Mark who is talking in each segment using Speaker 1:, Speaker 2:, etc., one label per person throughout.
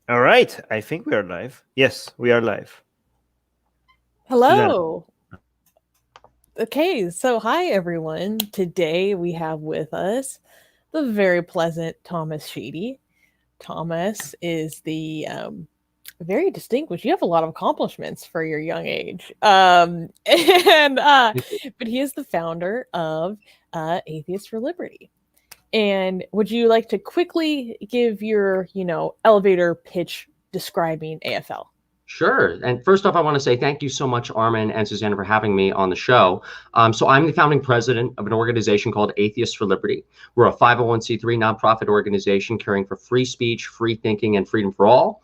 Speaker 1: All right. I think we are live. Yes, we are live.
Speaker 2: Hello. Okay, so hi everyone. Today we have with us the very pleasant Thomas Sheedy. Thomas is the very distinguished. You have a lot of accomplishments for your young age. And but he is the founder of Atheist for Liberty. And would you like to quickly give your, elevator pitch describing AFL?
Speaker 3: Sure. And first off, I want to say thank you so much, Armin and Susanna, for having me on the show. So I'm the founding president of an organization called Atheist for Liberty. We're a 501c3 nonprofit organization caring for free speech, free thinking, and freedom for all.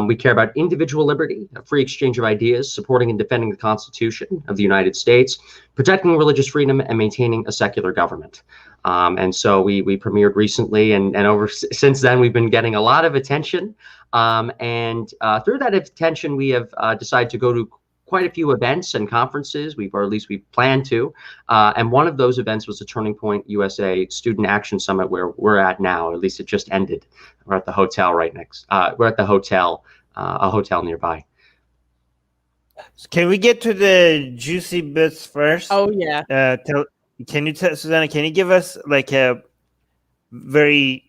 Speaker 3: We care about individual liberty, a free exchange of ideas, supporting and defending the Constitution of the United States, protecting religious freedom, and maintaining a secular government. And so we premiered recently, and since then we've been getting a lot of attention. Through that attention, we have decided to go to quite a few events and conferences, or at least we plan to. And one of those events was the Turning Point USA Student Action Summit, where we're at now. At least it just ended. We're at the hotel right next. We're at the hotel, a hotel nearby.
Speaker 1: Can we get to the juicy bits first?
Speaker 2: Oh yeah.
Speaker 1: Can you tell Susanna? Can you give us like a very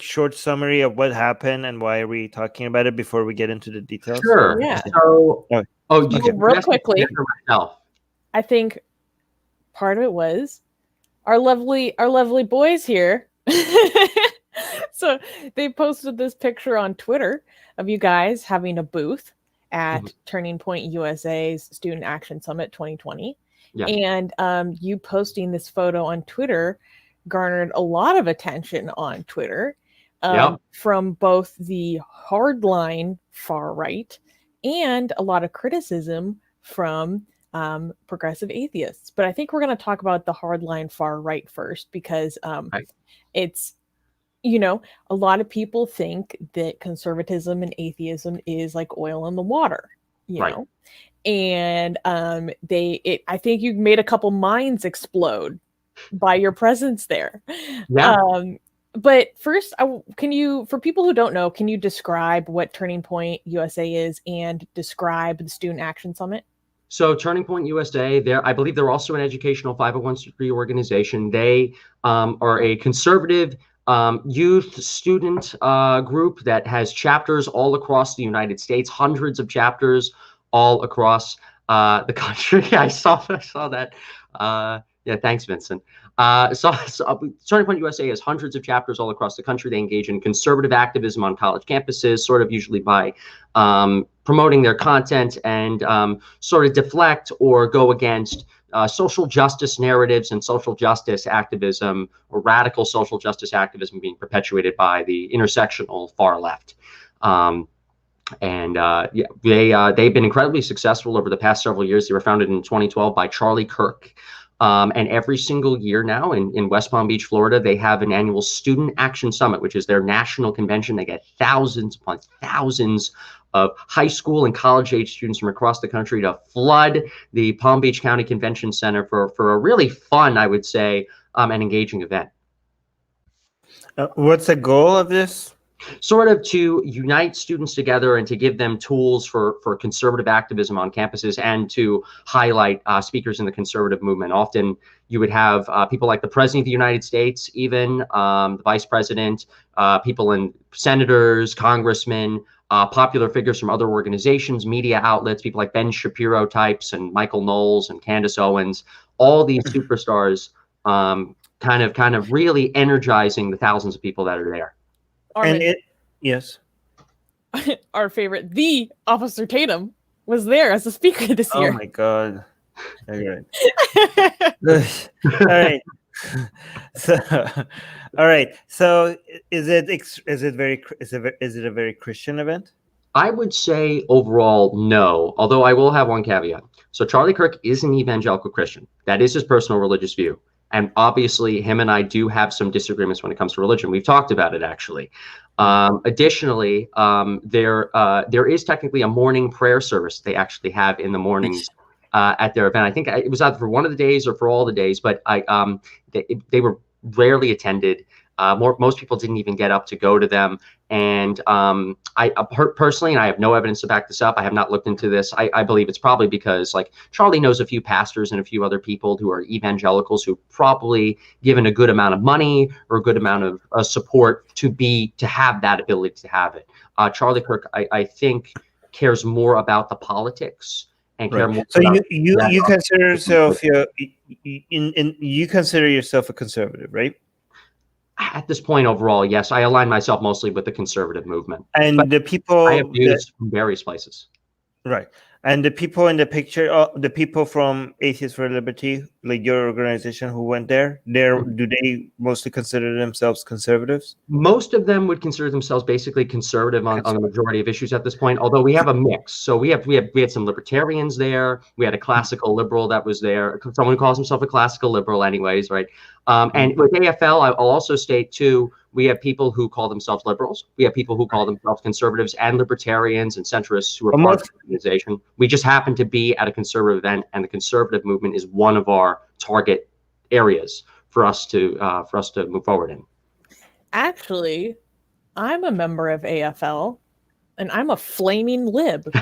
Speaker 1: short summary of what happened and why are we talking about it before we get into the details?
Speaker 3: Sure.
Speaker 2: Yeah.
Speaker 3: So,
Speaker 2: real quickly, I think part of it was our lovely boys here. So they posted this picture on Twitter of you guys having a booth at Turning Point USA's Student Action Summit 2020. Yeah. And you posting this photo on Twitter garnered a lot of attention on Twitter from both the hardline far right and a lot of criticism from progressive atheists. But I think we're going to talk about the hardline far right first because it's, a lot of people think that conservatism and atheism is like oil in the water, you know? And I think you made a couple minds explode by your presence there. Yeah. But first, for people who don't know, can you describe what Turning Point USA is and describe the Student Action Summit?
Speaker 3: So Turning Point USA, I believe they're also an educational 501c3 organization. They are a conservative youth student group that has chapters all across the United States, hundreds of chapters all across the country. I saw that. Yeah, thanks, Vincent. So Turning Point USA has hundreds of chapters all across the country. They engage in conservative activism on college campuses, sort of usually by promoting their content and sort of deflect or go against social justice narratives and social justice activism, or radical social justice activism being perpetuated by the intersectional far left. They've been incredibly successful over the past several years. They were founded in 2012 by Charlie Kirk. And every single year now in West Palm Beach, Florida, they have an annual Student Action Summit, which is their national convention. They get thousands upon thousands of high school and college age students from across the country to flood the Palm Beach County Convention Center for a really fun, I would say, and engaging event.
Speaker 1: What's the goal of this?
Speaker 3: Sort of to unite students together and to give them tools for conservative activism on campuses and to highlight speakers in the conservative movement. Often you would have people like the President of the United States, even the Vice President, people in senators, congressmen, popular figures from other organizations, media outlets, people like Ben Shapiro types and Michael Knowles and Candace Owens, all these superstars kind of really energizing the thousands of people that are there.
Speaker 2: Armin,
Speaker 1: yes.
Speaker 2: Our favorite, the Officer Tatum, was there as a speaker this year.
Speaker 1: Oh my God! All right. All right. So, is it a very Christian event?
Speaker 3: I would say overall, no. Although I will have one caveat. So Charlie Kirk is an evangelical Christian. That is his personal religious view. And obviously, him and I do have some disagreements when it comes to religion. We've talked about it, actually. Additionally, there is technically a morning prayer service they actually have in the mornings at their event. I think it was either for one of the days or for all the days, but they were rarely attended. Most people didn't even get up to go to them. And I personally, and I have no evidence to back this up, I have not looked into this. I believe it's probably because like Charlie knows a few pastors and a few other people who are evangelicals who probably given a good amount of money or a good amount of support to have that ability to have it. Charlie Kirk, I think, cares more about the politics and care more.
Speaker 1: So you consider yourself you consider yourself a conservative, right?
Speaker 3: At this point, overall, yes, I align myself mostly with the conservative movement.
Speaker 1: And
Speaker 3: but
Speaker 1: the people
Speaker 3: I have views from various places.
Speaker 1: Right. And the people in the picture, the people from Atheists for Liberty, like your organization who went there, do they mostly consider themselves conservatives?
Speaker 3: Most of them would consider themselves basically conservative on the majority of issues at this point, although we have a mix. So we had some libertarians there. We had a classical liberal that was there. Someone who calls himself a classical liberal anyways, right? And with AFL, I'll also state too, we have people who call themselves liberals. We have people who call themselves conservatives and libertarians and centrists who are part of the organization. We just happen to be at a conservative event, and the conservative movement is one of our target areas for us to move forward in.
Speaker 2: Actually, I'm a member of AFL, and I'm a flaming lib.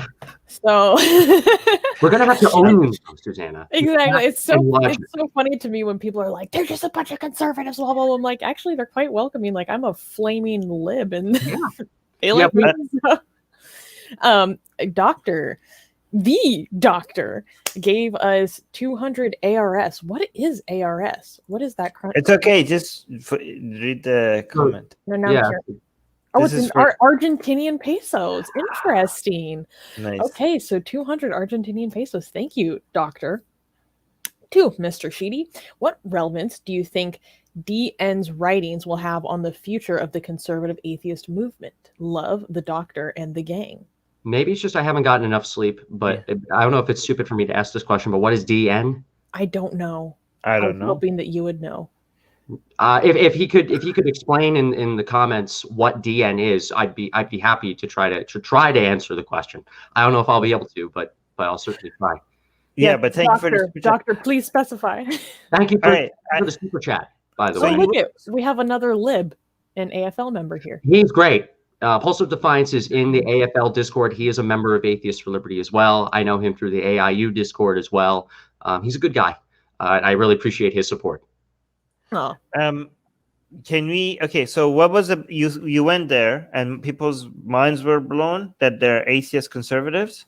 Speaker 2: So
Speaker 3: we're gonna have to own you, Susanna.
Speaker 2: Exactly. It's so funny to me when people are like, they're just a bunch of conservatives, blah blah blah. I'm like, actually, they're quite welcoming. Like, I'm a flaming lib, and they like me. The doctor gave us 200 ARS. What is ARS? What is that?
Speaker 1: It's okay. Just read the comment.
Speaker 2: Oh, it's in Argentinian pesos. Interesting.
Speaker 1: Nice.
Speaker 2: Okay, so 200 Argentinian pesos. Thank you, doctor. To Mr. Sheedy, what relevance do you think DN's writings will have on the future of the conservative atheist movement? Love, the doctor, and the gang.
Speaker 3: Maybe it's just I haven't gotten enough sleep, but I don't know if it's stupid for me to ask this question, but what is DN?
Speaker 2: I don't know.
Speaker 1: I don't know.
Speaker 2: Hoping that you would know.
Speaker 3: If he could explain in the comments what DN is, I'd be happy to try to answer the question. I don't know if I'll be able to, but I'll certainly try.
Speaker 1: Yeah, but thank you for the super chat.
Speaker 2: Doctor, please specify.
Speaker 3: Thank you for the super chat, by the way.
Speaker 2: Look we have another lib, an AFL member here.
Speaker 3: He's great. Pulse of Defiance is in the AFL Discord. He is a member of Atheists for Liberty as well. I know him through the AIU Discord as well. He's a good guy. I really appreciate his support.
Speaker 2: Oh.
Speaker 1: Can we? Okay, so what was it? You went there, and people's minds were blown that they're atheist conservatives.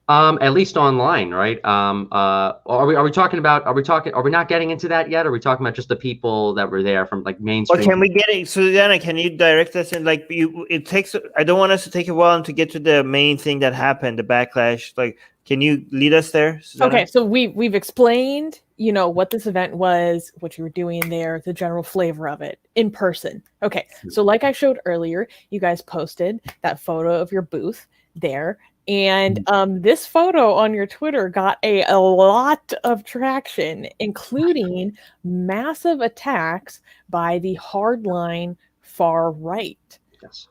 Speaker 3: At least online, right? Are we talking about? Are we not getting into that yet? Are we talking about just the people that were there from like mainstream?
Speaker 1: Well, can we get it, Susanna? Can you direct us in? Like, it takes. I don't want us to take a while to get to the main thing that happened, the backlash. Like, can you lead us there, Susanna?
Speaker 2: Okay, so we've explained, what this event was, what you were doing there, the general flavor of it in person. Okay, so like I showed earlier, you guys posted that photo of your booth there. And this photo on your Twitter got a lot of traction, including massive attacks by the hardline far right.
Speaker 3: Yes.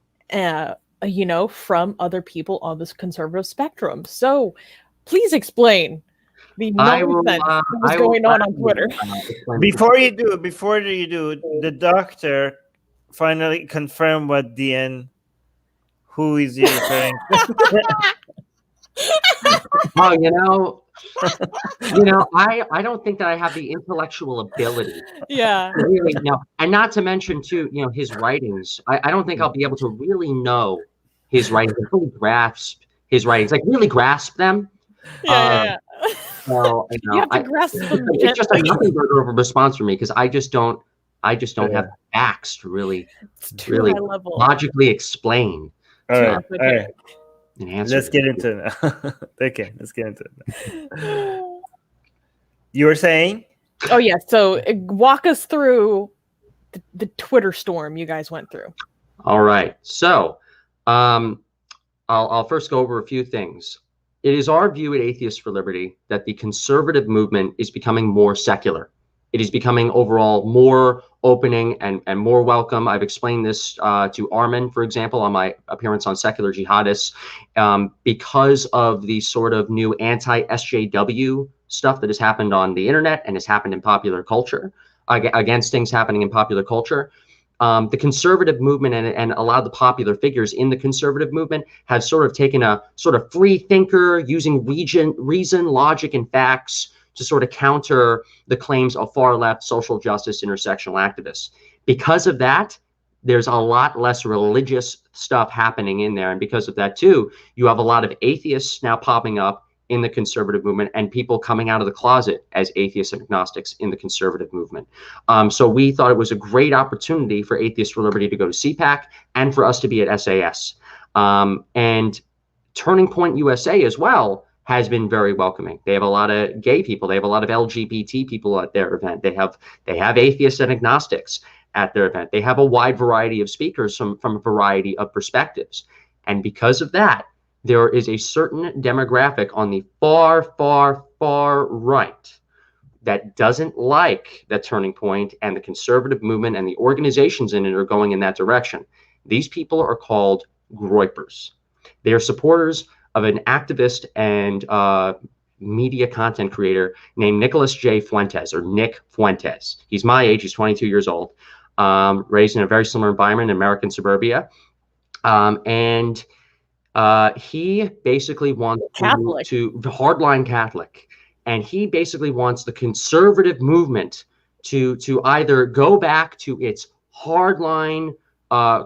Speaker 2: From other people on this conservative spectrum. So please explain the nonsense that was going on Twitter.
Speaker 1: Before you do, the doctor finally confirmed what DN. Who is he referring to?
Speaker 3: Oh, I don't think that I have the intellectual ability.
Speaker 2: Yeah.
Speaker 3: Really know, and not to mention too, his writings. I don't think I'll be able to really know his writings, really grasp his writings, like really grasp them.
Speaker 2: Yeah.
Speaker 3: So,
Speaker 2: you have to grasp them.
Speaker 3: It's just a nothing burger of a response for me because I just don't have the facts to really logically explain.
Speaker 1: All right.
Speaker 3: Let's
Speaker 1: get into it. Okay, let's get into it. You were saying?
Speaker 2: Oh yeah. So walk us through the Twitter storm you guys went through.
Speaker 3: All right. So I'll first go over a few things. It is our view at Atheists for Liberty that the conservative movement is becoming more secular. It is becoming overall more opening and more welcome. I've explained this to Armin, for example, on my appearance on Secular Jihadists, because of the sort of new anti-SJW stuff that has happened on the internet and has happened in popular culture, against things happening in popular culture. the conservative movement and a lot of the popular figures in the conservative movement have sort of taken a sort of free thinker using reason, logic, and facts to sort of counter the claims of far left social justice intersectional activists. Because of that, there's a lot less religious stuff happening in there. And because of that, too, you have a lot of atheists now popping up in the conservative movement and people coming out of the closet as atheists and agnostics in the conservative movement. So we thought it was a great opportunity for Atheists for Liberty to go to CPAC and for us to be at SAS. And Turning Point USA as well has been very welcoming. They have a lot of gay people. They have a lot of LGBT people at their event. They have atheists and agnostics at their event. They have a wide variety of speakers from a variety of perspectives. And because of that, there is a certain demographic on the far, far, far right that doesn't like that Turning Point and the conservative movement and the organizations in it are going in that direction. These people are called Groypers. They are supporters of an activist and media content creator named Nicholas J. Fuentes, or Nick Fuentes. He's my age. He's 22 years old, raised in a very similar environment in American suburbia. He basically wants to hardline Catholic, and he basically wants the conservative movement to either go back to its hardline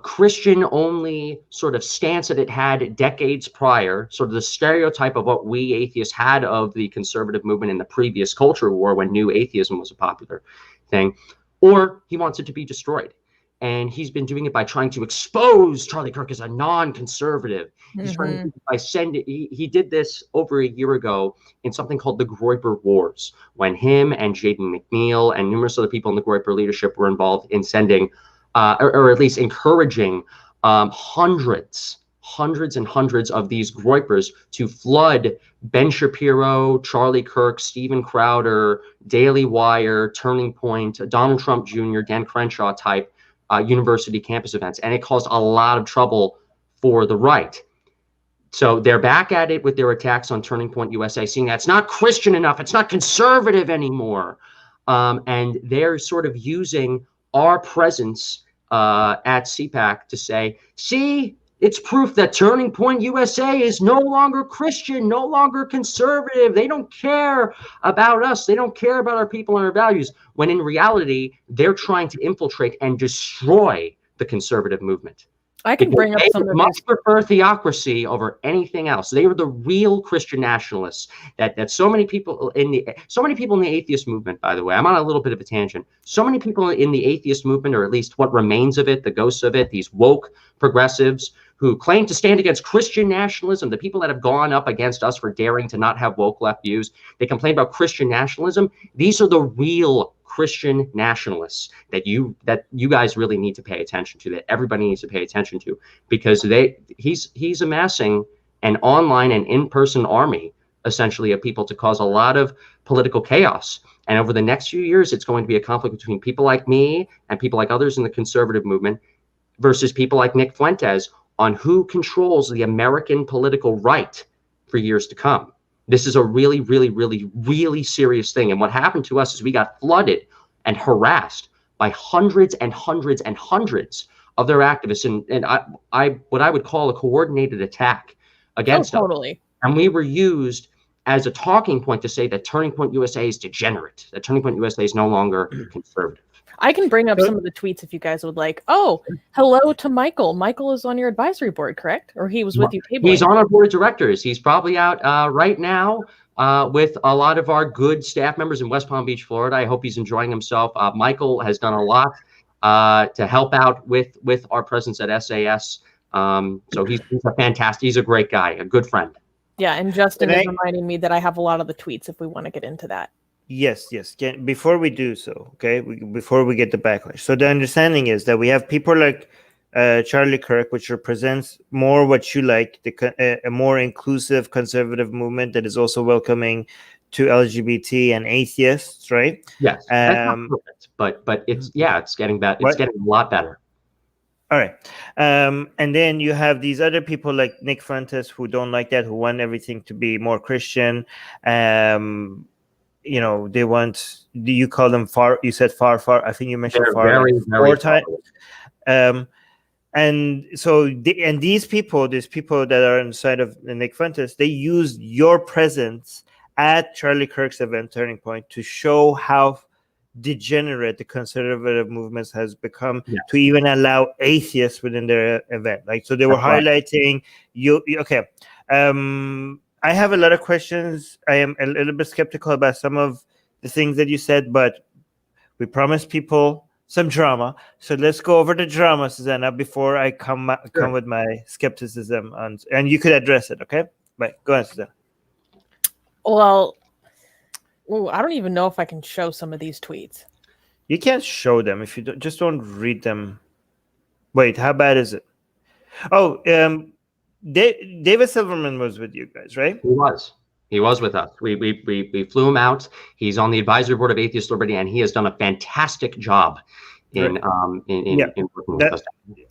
Speaker 3: Christian-only sort of stance that it had decades prior, sort of the stereotype of what we atheists had of the conservative movement in the previous culture war when new atheism was a popular thing, or he wants it to be destroyed. And he's been doing it by trying to expose Charlie Kirk as a non-conservative. He's trying to do it by he did this over a year ago in something called the Groyper Wars, when him and Jaden McNeil and numerous other people in the Groyper leadership were involved in sending, or at least encouraging, hundreds and hundreds of these Groypers to flood Ben Shapiro, Charlie Kirk, Steven Crowder, Daily Wire, Turning Point, Donald Trump Jr., Dan Crenshaw type university campus events, and it caused a lot of trouble for the right. So they're back at it with their attacks on Turning Point USA, saying that's not Christian enough, it's not conservative anymore, and they're sort of using our presence at CPAC to say, see, it's proof that Turning Point USA is no longer Christian, no longer conservative. They don't care about us. They don't care about our people and our values. When in reality, they're trying to infiltrate and destroy the conservative movement.
Speaker 2: I can bring up some of
Speaker 3: much prefer theocracy over anything else. They were the real Christian nationalists that so many people in the atheist movement, by the way, I'm on a little bit of a tangent. So many people in the atheist movement, or at least what remains of it, the ghosts of it, these woke progressives who claim to stand against Christian nationalism, the people that have gone up against us for daring to not have woke left views, they complain about Christian nationalism. These are the real Christian nationalists that you guys really need to pay attention to, that everybody needs to pay attention to, because he's amassing an online and in-person army, essentially, of people to cause a lot of political chaos. And over the next few years, it's going to be a conflict between people like me and people like others in the conservative movement versus people like Nick Fuentes on who controls the American political right for years to come. This is a really, really, really, really serious thing. And what happened to us is we got flooded and harassed by hundreds and hundreds and hundreds of their activists. And I what I would call a coordinated attack against us.
Speaker 2: Totally.
Speaker 3: And we were used as a talking point to say that Turning Point USA is degenerate, that Turning Point USA is no longer conservative.
Speaker 2: I can bring up some of the tweets if you guys would like. Oh, hello to Michael. Michael is on your advisory board, correct? Or he was with you tabling?
Speaker 3: He's on our board of directors. He's probably out right now with a lot of our good staff members in West Palm Beach, Florida. I hope he's enjoying himself. Michael has done a lot to help out with our presence at SAS. So he's a fantastic, he's a great guy, a good friend.
Speaker 2: Yeah, and Justin is reminding me that I have a lot of the tweets if we want to get into that.
Speaker 1: Yes. Before we do so, okay, before we get the backlash. So the understanding is that we have people like Charlie Kirk, which represents more what you like, a more inclusive conservative movement that is also welcoming to LGBT and atheists, right?
Speaker 3: Yes, that's not perfect, but it's getting better. It's getting a lot better.
Speaker 1: All right. And then you have these other people like Nick Fuentes who don't like that, who want everything to be more Christian. You know, they want, do you call them far? You said far. I think you mentioned far.
Speaker 3: Very, very
Speaker 1: time. And so, these people that are inside of Nick Fuentes, they used your presence at Charlie Kirk's event, Turning Point, to show how degenerate the conservative movements has become, to even allow atheists within their event. Like, so they were highlighting you. Okay. I have a lot of questions. I am a little bit skeptical about some of the things that you said, but we promised people some drama, so let's go over the drama, Susanna, before I come with my skepticism and you could address it. Okay, right, go ahead, Susanna.
Speaker 2: Well, I don't even know if I can show some of these tweets.
Speaker 1: You can't show them if you don't read them. Wait, how bad is it? Oh, David Silverman was with you guys, right?
Speaker 3: He was with us. We flew him out. He's on the advisory board of Atheist Liberty, and he has done a fantastic job in working with us.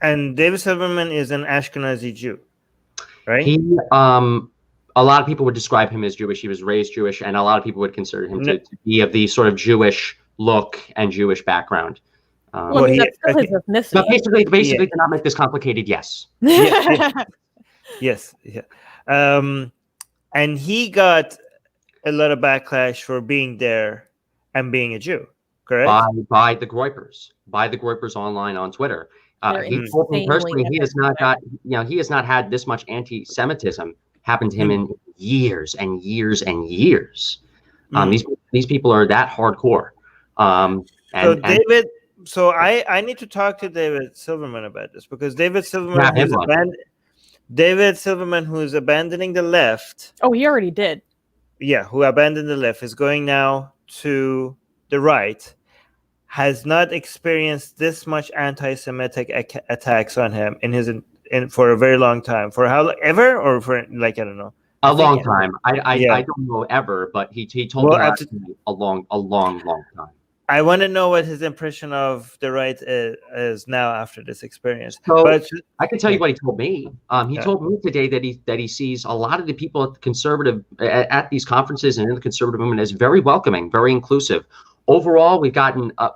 Speaker 1: And David Silverman is an Ashkenazi Jew, right?
Speaker 3: He a lot of people would describe him as Jewish. He was raised Jewish, and a lot of people would consider him to be of the sort of Jewish look and Jewish background.
Speaker 2: Well, that's still his ethnicity.
Speaker 3: But basically, to not make this complicated, yes.
Speaker 1: Yes. And he got a lot of backlash for being there and being a Jew, correct?
Speaker 3: By the Groypers online on Twitter. He told me personally he has not had this much anti-Semitism happen to him in years and years and years. These people are that hardcore.
Speaker 1: So I need to talk to David Silverman about this, because David Silverman, who's abandoning the left.
Speaker 2: Oh, he already did.
Speaker 1: Yeah, who abandoned the left, is going now to the right, has not experienced this much anti-Semitic attacks on him for a very long time. For how ever, or for like, I don't know.
Speaker 3: A long time. I don't know ever, but he told me a long time.
Speaker 1: I want to know what his impression of the right is now after this experience.
Speaker 3: So but I can tell you what he told me. He told me today that he sees a lot of the people at the conservative at these conferences and in the conservative movement as very welcoming, very inclusive. Overall, we've gotten an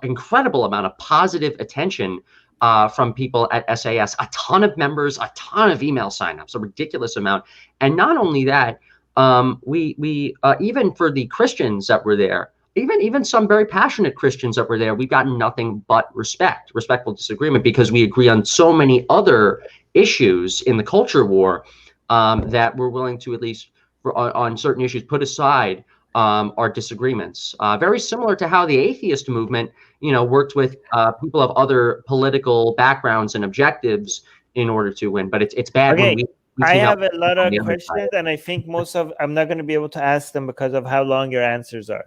Speaker 3: incredible amount of positive attention from people at SAS. A ton of members, a ton of email signups, a ridiculous amount. And not only that, we even for the Christians that were there. Even some very passionate Christians that were there, we've gotten nothing but respectful disagreement, because we agree on so many other issues in the culture war that we're willing to, at least on certain issues, put aside our disagreements. Very similar to how the atheist movement, worked with people of other political backgrounds and objectives in order to win. But it's bad when we
Speaker 1: I have a lot of questions, and I think I'm not going to be able to ask them because of how long your answers are.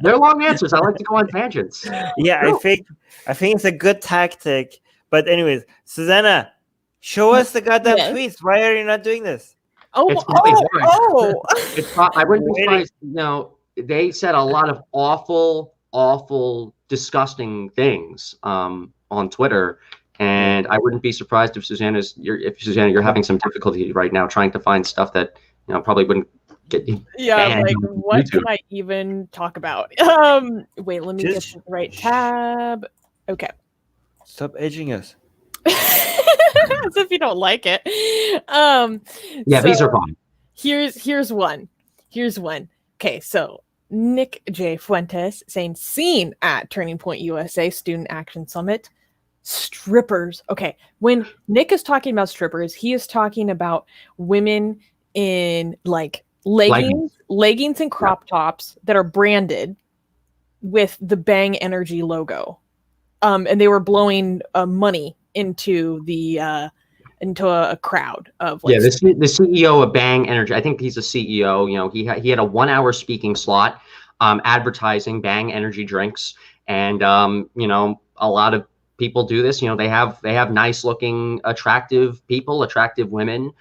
Speaker 3: They're long answers. I like to go on tangents.
Speaker 1: Yeah, I think it's a good tactic. But anyways, Susanna, show us the goddamn tweets. Why are you not doing this?
Speaker 2: I
Speaker 3: wouldn't be surprised. They said a lot of awful, disgusting things on Twitter, and I wouldn't be surprised if Susanna, you're having some difficulty right now trying to find stuff that probably wouldn't.
Speaker 2: Like what can I even talk about? Wait, let me get the right tab. Okay.
Speaker 1: Stop edging us.
Speaker 2: As if you don't like it.
Speaker 3: These are fun.
Speaker 2: Here's one. Okay, so Nick J. Fuentes saying, seen at Turning Point USA Student Action Summit. Strippers. Okay, when Nick is talking about strippers, he is talking about women in like leggings and crop tops that are branded with the Bang Energy logo, and they were blowing money into a crowd of
Speaker 3: the CEO of Bang Energy. I think he's a CEO. He had a 1-hour speaking slot, advertising Bang Energy drinks, and a lot of people do this. They have nice looking, attractive women.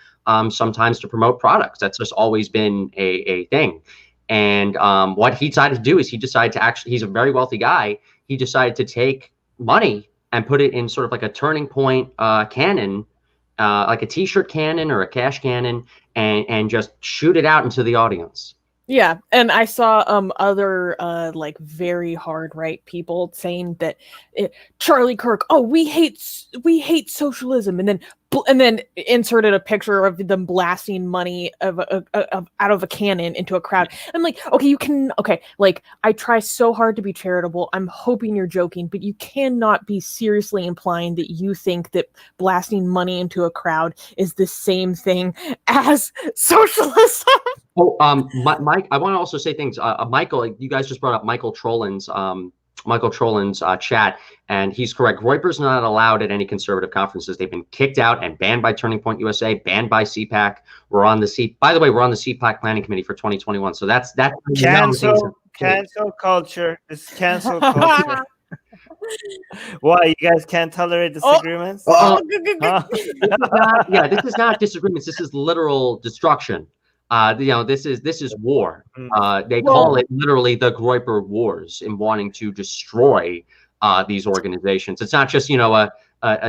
Speaker 3: Sometimes to promote products. That's just always been a thing. And what he decided to do is he's a very wealthy guy. He decided to take money and put it in sort of like a Turning Point cannon, like a t-shirt cannon or a cash cannon, and just shoot it out into the audience.
Speaker 2: Yeah, and I saw other like very hard right people saying that Charlie Kirk, oh, we hate socialism, and then inserted a picture of them blasting money of out of a cannon into a crowd. I'm like, okay, like I try so hard to be charitable. I'm hoping you're joking, but you cannot be seriously implying that you think that blasting money into a crowd is the same thing as socialism.
Speaker 3: Oh, Mike, I want to also say things. Michael, you guys just brought up Michael Trollin's chat, and he's correct. Groyper's not allowed at any conservative conferences. They've been kicked out and banned by Turning Point USA, banned by CPAC. By the way, we're on the CPAC planning committee for 2021. So that's
Speaker 1: cancel culture. It's cancel culture. Why, you guys can't tolerate disagreements?
Speaker 3: Yeah, this is not disagreements. This is literal destruction. This is war. They call it literally the Groyper Wars in wanting to destroy these organizations. It's not just a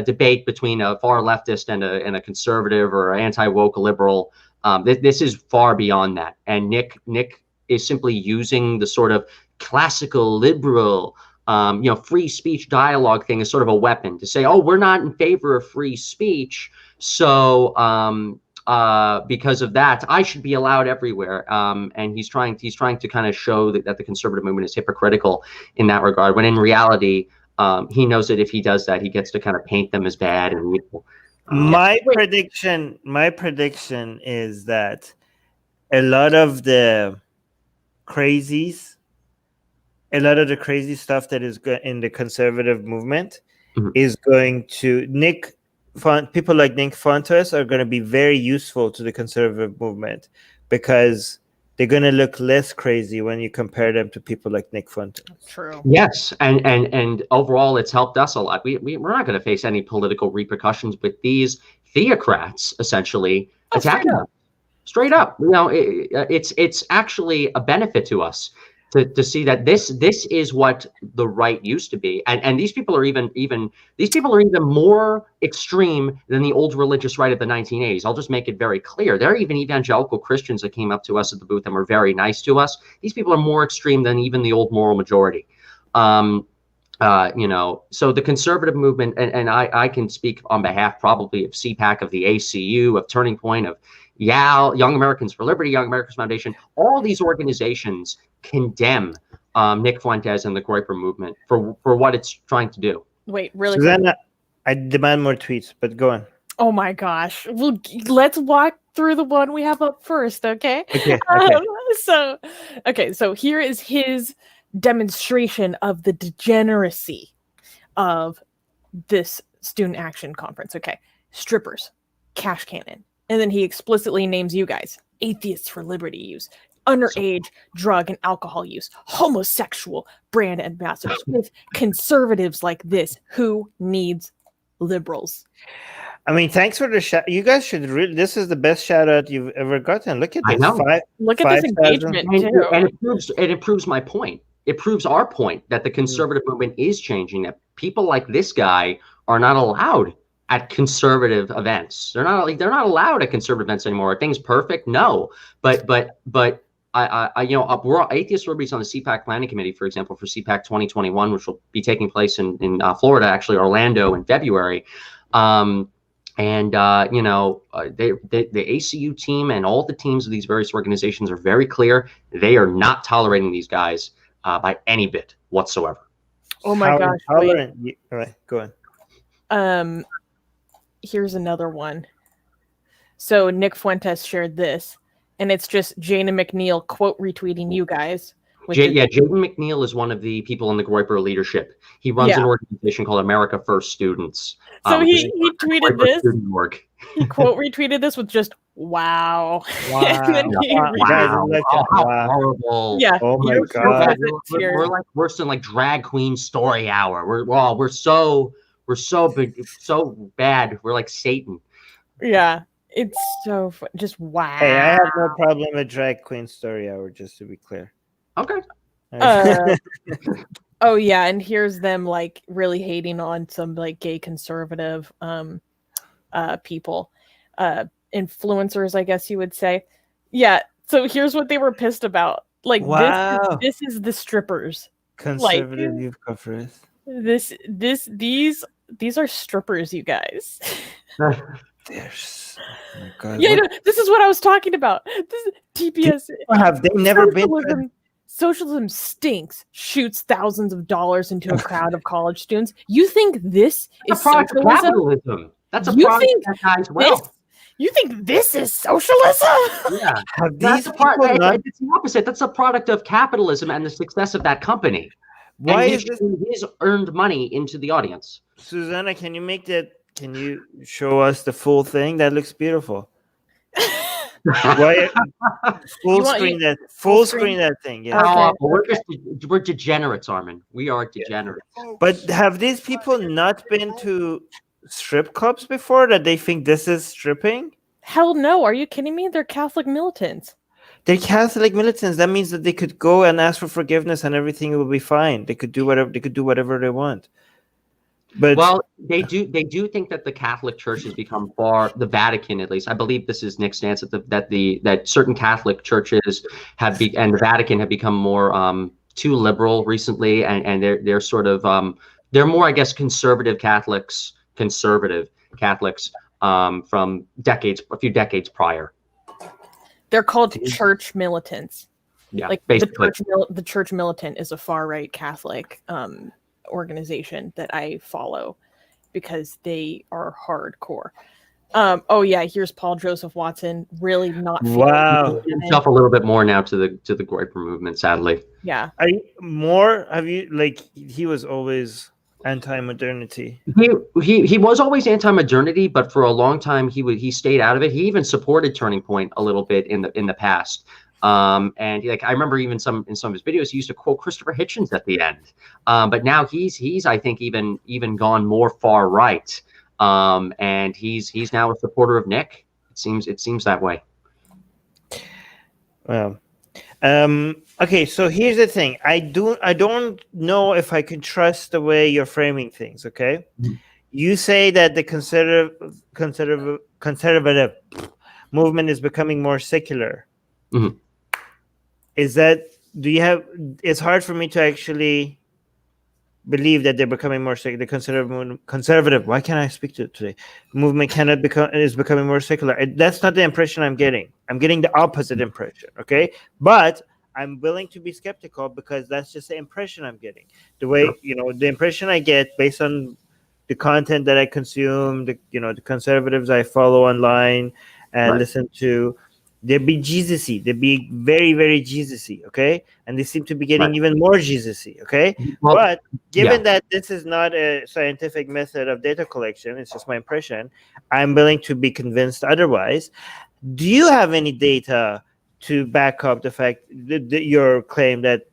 Speaker 3: debate between a far leftist and a conservative or anti-woke liberal. This is far beyond that. And Nick is simply using the sort of classical liberal free speech dialogue thing as sort of a weapon to say, oh, we're not in favor of free speech, so because of that, I should be allowed everywhere. And he's trying to kind of show that the conservative movement is hypocritical in that regard, when in reality, he knows that if he does that, he gets to kind of paint them as bad and evil.
Speaker 1: My prediction is that a lot of the crazy stuff that is in the conservative movement is going to people like Nick Fuentes are going to be very useful to the conservative movement, because they're going to look less crazy when you compare them to people like Nick Fuentes.
Speaker 2: True.
Speaker 3: Yes, and overall, it's helped us a lot. We're not going to face any political repercussions with these theocrats essentially attacking us. Straight up, it's actually a benefit to us to see that this is what the right used to be, and these people are even more extreme than the old religious right of the 1980s. I'll just make it very clear. There are even evangelical Christians that came up to us at the booth and were very nice to us. These people are more extreme than even the old moral majority. So the conservative movement, and I can speak on behalf probably of CPAC, of the ACU, of Turning Point, of YAL, Young Americans for Liberty, Young Americans Foundation. All these organizations condemn Nick Fuentes and the Groyper movement for what it's trying to do.
Speaker 2: Wait, really?
Speaker 1: Susanna, I demand more tweets, but go on.
Speaker 2: Oh my gosh. Well, let's walk through the one we have up first, okay?
Speaker 1: Okay.
Speaker 2: So here is his demonstration of the degeneracy of this student action conference. Okay. Strippers, cash cannon. And then he explicitly names you guys: Atheists for Liberty use, underage drug and alcohol use, homosexual brand ambassadors, with conservatives like this. Who needs liberals?
Speaker 1: I mean, thanks for the shout. You guys should really. This is the best shout out you've ever gotten. Look at this.
Speaker 2: Look at this engagement too.
Speaker 3: And it proves my point. It proves our point that the conservative movement is changing. That people like this guy are not allowed at conservative events. They're not allowed at conservative events anymore. Are things perfect? No. But we're Atheist Liberty on the CPAC planning committee, for example, for CPAC 2021, which will be taking place in Florida, actually Orlando in February. The ACU team and all the teams of these various organizations are very clear. They are not tolerating these guys by any bit whatsoever.
Speaker 2: Oh my gosh.
Speaker 1: All right, go on.
Speaker 2: Here's another one. So Nick Fuentes shared this, and it's just Jana McNeil quote retweeting you guys.
Speaker 3: Jaden McNeil is one of the people in the Groyper leadership. He runs an organization called America First Students.
Speaker 2: So he tweeted this. He quote retweeted this with just wow. And then
Speaker 3: wow. Horrible.
Speaker 2: Yeah.
Speaker 1: Oh my god.
Speaker 3: We're like worse than like drag queen story hour. We're so bad. We're like Satan.
Speaker 2: Yeah. It's so just wow.
Speaker 1: Hey, I have no problem with drag queen story hour, just to be clear.
Speaker 3: Okay.
Speaker 2: Oh yeah, and here's them like really hating on some like gay conservative people, influencers, I guess you would say. Yeah, So here's what they were pissed about. Like,
Speaker 1: wow,
Speaker 2: this is the strippers.
Speaker 1: conservative youth conference.
Speaker 2: These are strippers, you guys.
Speaker 1: There's, oh my God,
Speaker 2: yeah, no, this is what I was talking about. This is TPS.
Speaker 1: Have they never
Speaker 2: been? Socialism stinks. Shoots thousands of dollars into a crowd of college students. You think this is socialism?
Speaker 3: Capitalism. That's a product of that guy's wealth.
Speaker 2: You think this is socialism?
Speaker 3: Yeah,
Speaker 1: it's
Speaker 3: the opposite. That's a product of capitalism and the success of that company.
Speaker 1: Why
Speaker 3: and
Speaker 1: is this?
Speaker 3: He's earned money into the audience.
Speaker 1: Susanna, can you make that? Can you show us the full thing? That looks beautiful. Why full screen that thing? Yeah.
Speaker 2: Okay.
Speaker 3: We're degenerates, Armin. We are degenerates.
Speaker 1: But have these people not been to strip clubs before that they think this is stripping?
Speaker 2: Hell no. Are you kidding me? They're Catholic militants.
Speaker 1: They're Catholic militants. That means that they could go and ask for forgiveness and everything will be fine. They could do whatever they want. But
Speaker 3: well, they do think that the Catholic Church has become the Vatican, at least. I believe this is Nick's stance that certain Catholic churches and the Vatican have become more too liberal recently, and they're sort of they're more, I guess, conservative Catholics from a few decades prior.
Speaker 2: They're called church militants.
Speaker 3: Yeah,
Speaker 2: like
Speaker 3: basically.
Speaker 2: the church militant is a far right Catholic organization that I follow because they are hardcore. Oh yeah, here's Paul Joseph Watson really not
Speaker 1: himself
Speaker 3: a little bit more now to the Groyper movement, sadly.
Speaker 2: Yeah.
Speaker 1: He was always anti-modernity.
Speaker 3: He was always anti-modernity, but for a long time he stayed out of it. He even supported Turning Point a little bit in the past. And like I remember even in some of his videos he used to quote Christopher Hitchens at the end. But now he's I think even gone more far right. And he's now a supporter of Nick. It seems that way.
Speaker 1: Well, okay, so here's the thing. I don't know if I can trust the way you're framing things, okay? Mm-hmm. You say that the conservative movement is becoming more secular.
Speaker 3: Mm-hmm.
Speaker 1: It's hard for me to actually believe that they're becoming more secular. The conservative, why can't I speak to it today? Movement is becoming more secular. That's not the impression I'm getting. I'm getting the opposite impression, okay? But I'm willing to be skeptical because that's just the impression I'm getting. The way, the impression I get based on the content that I consume, the conservatives I follow online and listen to, they'd be Jesus-y. They'd be very, very Jesus-y, okay? And they seem to be getting even more Jesus-y, okay? Well, but given that this is not a scientific method of data collection, it's just my impression, I'm willing to be convinced otherwise. Do you have any data to back up the fact that your claim that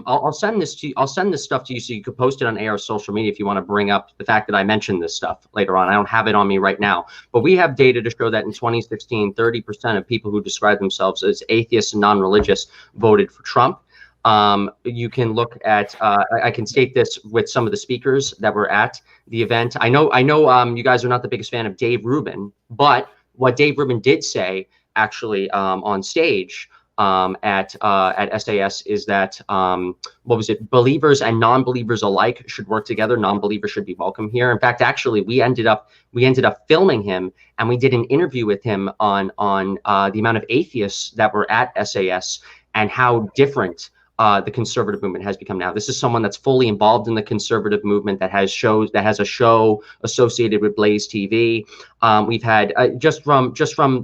Speaker 1: I'll send this stuff to you so you could post it on AR social media if you want to bring up the fact that I mentioned this stuff later on. I don't have it on me right now, but we have data to show that in 2016 30% of people who describe themselves as atheists and non-religious voted for Trump. You can look at I can state this with some of the speakers that were at the event. I know you guys are not the biggest fan of Dave Rubin, but what Dave Rubin did say actually on stage at SAS is that believers and non-believers alike should work together. Non-believers should be welcome here. In fact, actually, we ended up filming him, and we did an interview with him on the amount of atheists that were at SAS and how different the conservative movement has become now. This is someone that's fully involved in the conservative movement that has a show associated with Blaze TV. We've had just from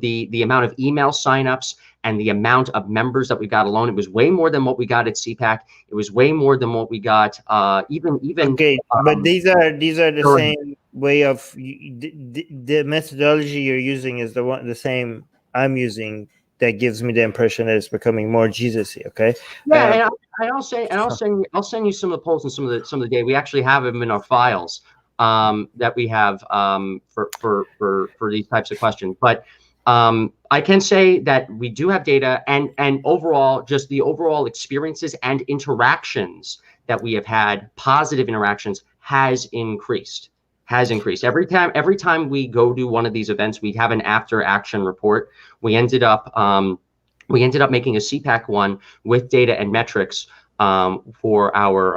Speaker 1: the amount of email signups and the amount of members that we got alone, it was way more than what we got at CPAC. It was way more than what we got even. Okay, but these are the same way of the methodology you're using is the same I'm using. That gives me the impression that it's becoming more Jesus-y. Okay.
Speaker 3: Yeah, and I'll send you some of the polls and some of the data. We actually have them in our files that we have for these types of questions. But I can say that we do have data and overall, just the overall experiences and interactions that we have had, positive interactions, has increased. has increased. Every time we go to one of these events, we have an after action report. We ended up making a CPAC one with data and metrics for our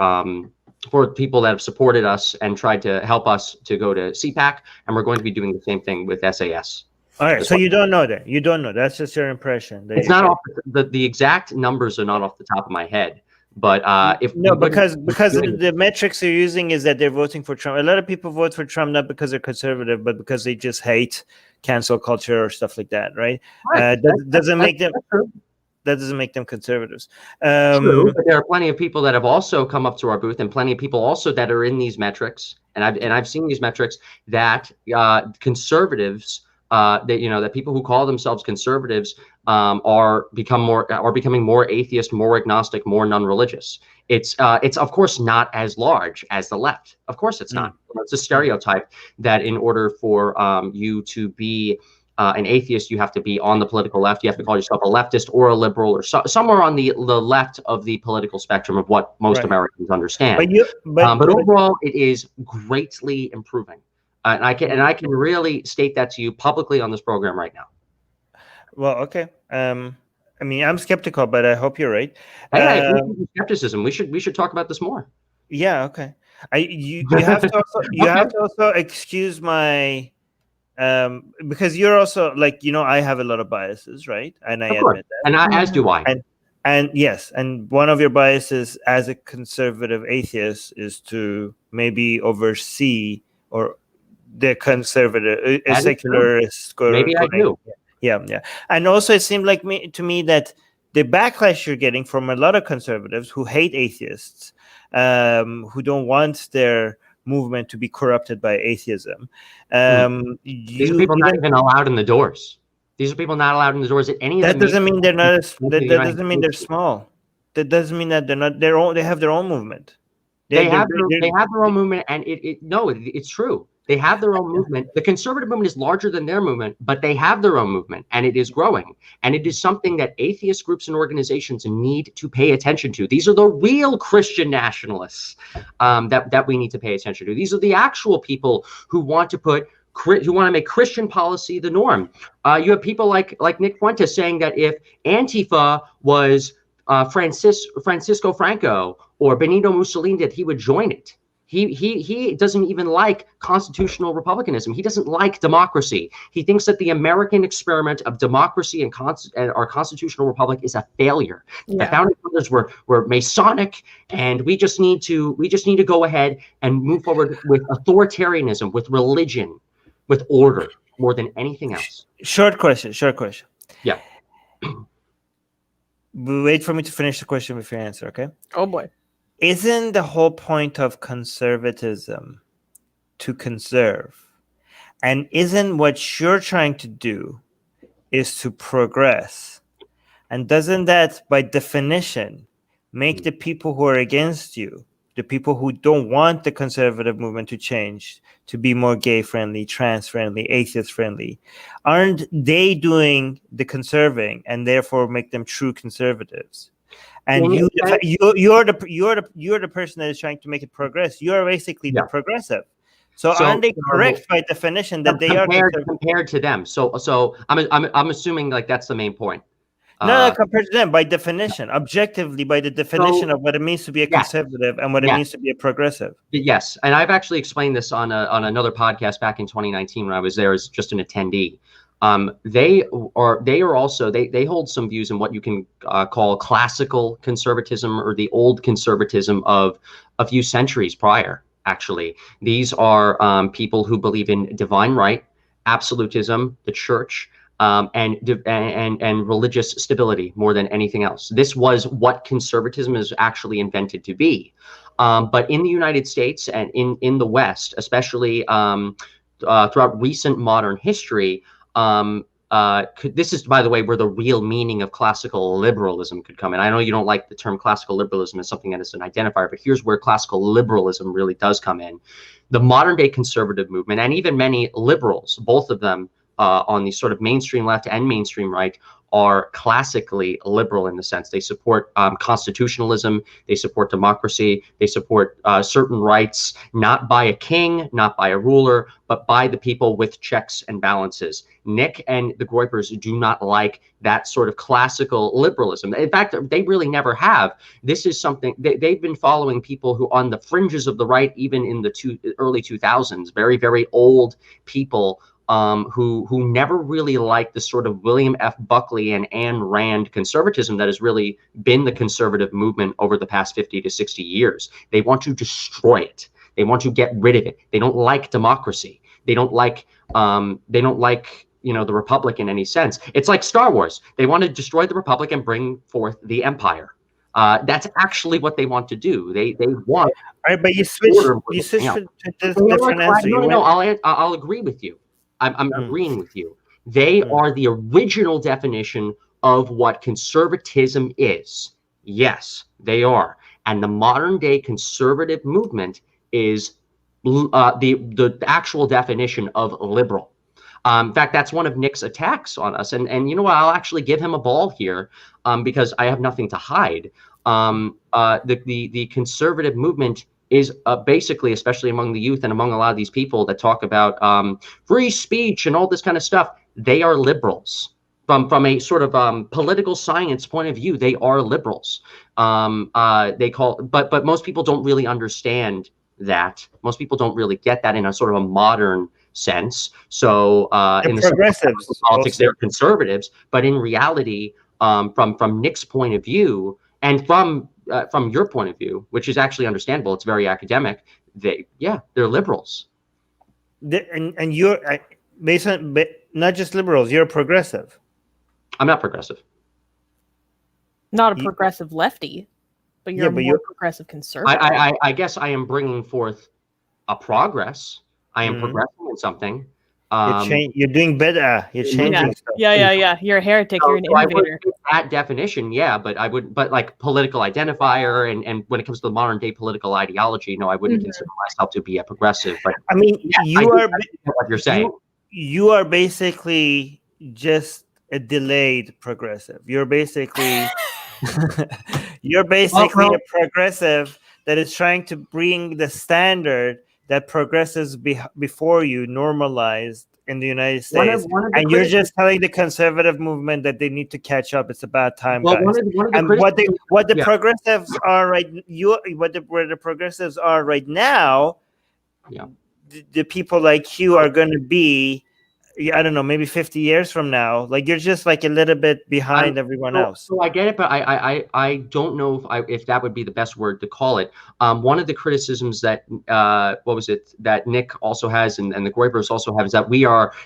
Speaker 3: for people that have supported us and tried to help us to go to CPAC, and we're going to be doing the same thing with SAS.
Speaker 1: All right, so you don't know that. You don't know. That's just your impression.
Speaker 3: It's not off the exact numbers are not off the top of my head. But
Speaker 1: because the metrics they're using is that they're voting for Trump. A lot of people vote for Trump not because they're conservative, but because they just hate cancel culture or stuff like that, right? That doesn't make them conservatives.
Speaker 3: True, but there are plenty of people that have also come up to our booth, and plenty of people also that are in these metrics, and I've seen these metrics that conservatives. That people who call themselves conservatives are becoming more atheist, more agnostic, more non-religious. It's of course not as large as the left. Of course it's not. It's a stereotype that in order for you to be an atheist, you have to be on the political left. You have to call yourself a leftist or a liberal or somewhere on the left of the political spectrum of what most Americans understand. But overall, it is greatly improving. And I can really state that to you publicly on this program right now. Well,
Speaker 1: okay. I mean, I'm skeptical, but I hope you're right.
Speaker 3: Skepticism. We should talk about this more.
Speaker 1: Yeah. Okay. You have to also excuse my because you're also I have a lot of biases, right? And I admit that.
Speaker 3: And as do I.
Speaker 1: And yes, and one of your biases as a conservative atheist is to maybe oversee or the conservative, secularist.
Speaker 3: Maybe I do.
Speaker 1: Yeah. And also, it seemed to me that the backlash you're getting from a lot of conservatives who hate atheists, who don't want their movement to be corrupted by atheism.
Speaker 3: These are people not even allowed in the doors. These are people not allowed in the doors at any of the
Speaker 1: That doesn't mean they're not. That doesn't mean they're small. That doesn't mean that they're not. They have their own movement.
Speaker 3: They have their own movement, and it's true. They have their own movement. The conservative movement is larger than their movement, but they have their own movement, and it is growing. And it is something that atheist groups and organizations need to pay attention to. These are the real Christian nationalists that we need to pay attention to. These are the actual people who want to make Christian policy the norm. You have people like Nick Fuentes saying that if Antifa was Francisco Franco or Benito Mussolini, that he would join it. He doesn't even like constitutional republicanism. He doesn't like democracy. He thinks that the American experiment of democracy and our constitutional republic is a failure. Yeah. The founding fathers were Masonic, and we just need to go ahead and move forward with authoritarianism, with religion, with order, more than anything else.
Speaker 1: Short question.
Speaker 3: Yeah.
Speaker 1: Wait for me to finish the question before you answer, okay?
Speaker 2: Oh boy.
Speaker 1: Isn't the whole point of conservatism to conserve? And isn't what you're trying to do is to progress? And doesn't that, by definition, make the people who are against you, the people who don't want the conservative movement to change, to be more gay-friendly, trans-friendly, atheist-friendly, aren't they doing the conserving and therefore make them true conservatives? And you're the person that is trying to make it progress. You are basically the progressive. So aren't they correct by definition that they are
Speaker 3: compared to them? So I'm assuming that's the main point.
Speaker 1: No, compared to them by definition, objectively by the definition of what it means to be a conservative and what it means to be a progressive.
Speaker 3: Yes, and I've actually explained this on another podcast back in 2019 when I was there as just an attendee. They hold some views in what you can call classical conservatism, or the old conservatism of a few centuries prior. Actually, these are people who believe in divine right, absolutism, the church, and religious stability more than anything else. This was what conservatism is actually invented to be. But in the United States and in the West, especially throughout recent modern history, this is, by the way, where the real meaning of classical liberalism could come in. I know you don't like the term classical liberalism as something that is an identifier, but here's where classical liberalism really does come in. The modern day conservative movement, and even many liberals, both of them, on the sort of mainstream left and mainstream right are classically liberal in the sense they support constitutionalism, they support democracy, they support certain rights, not by a king, not by a ruler, but by the people with checks and balances. Nick and the Groypers do not like that sort of classical liberalism. In fact, they really never have. This is something they've been following people who on the fringes of the right, even in the early 2000s, very, very old people who never really liked the sort of William F. Buckley and Ayn Rand conservatism that has really been the conservative movement over the past 50 to 60 years. They want to destroy it. They want to get rid of it. They don't like democracy. They don't like the Republic in any sense. It's like Star Wars. They want to destroy the Republic and bring forth the Empire. That's actually what they want to do. They want.
Speaker 1: All right, but you switch to this different answer.
Speaker 3: No, I'll agree with you. I'm agreeing with you. They are the original definition of what conservatism is. Yes, they are. And the modern day conservative movement is the actual definition of liberal. In fact, that's one of Nick's attacks on us. And you know what? I'll actually give him a ball here because I have nothing to hide. The conservative movement is basically, especially among the youth and among a lot of these people that talk about free speech and all this kind of stuff, they are liberals. From a sort of political science point of view, they are liberals. But most people don't really understand that. Most people don't really get that in a sort of a modern sense. So in the progressives politics, they're conservatives, but in reality, from Nick's point of view and from your point of view, which is actually understandable, it's very academic. They're liberals.
Speaker 1: And you're based on not just liberals. You're progressive.
Speaker 3: I'm not progressive.
Speaker 2: Not a progressive lefty, but you're a more progressive conservative.
Speaker 3: I guess I am bringing forth a progress. I am progressing in something.
Speaker 1: You're doing better. You're changing stuff.
Speaker 2: Yeah. You're a heretic. You're an innovator.
Speaker 3: That definition, yeah, but like political identifier and when it comes to the modern day political ideology, no, I wouldn't consider myself to be a progressive. But
Speaker 1: I mean, you are
Speaker 3: what you're saying.
Speaker 1: You are basically just a delayed progressive. You're basically a progressive that is trying to bring the standard that progressives before you normalized in the United States, and you're just telling the conservative movement that they need to catch up. It's about time, guys. What the progressives are where the progressives are right now, the people like you are going to be. I don't know, maybe 50 years from now, like you're just like a little bit behind everyone else.
Speaker 3: So I get it, but I don't know if that would be the best word to call it. One of the criticisms that that Nick also has and the Groypers also have is that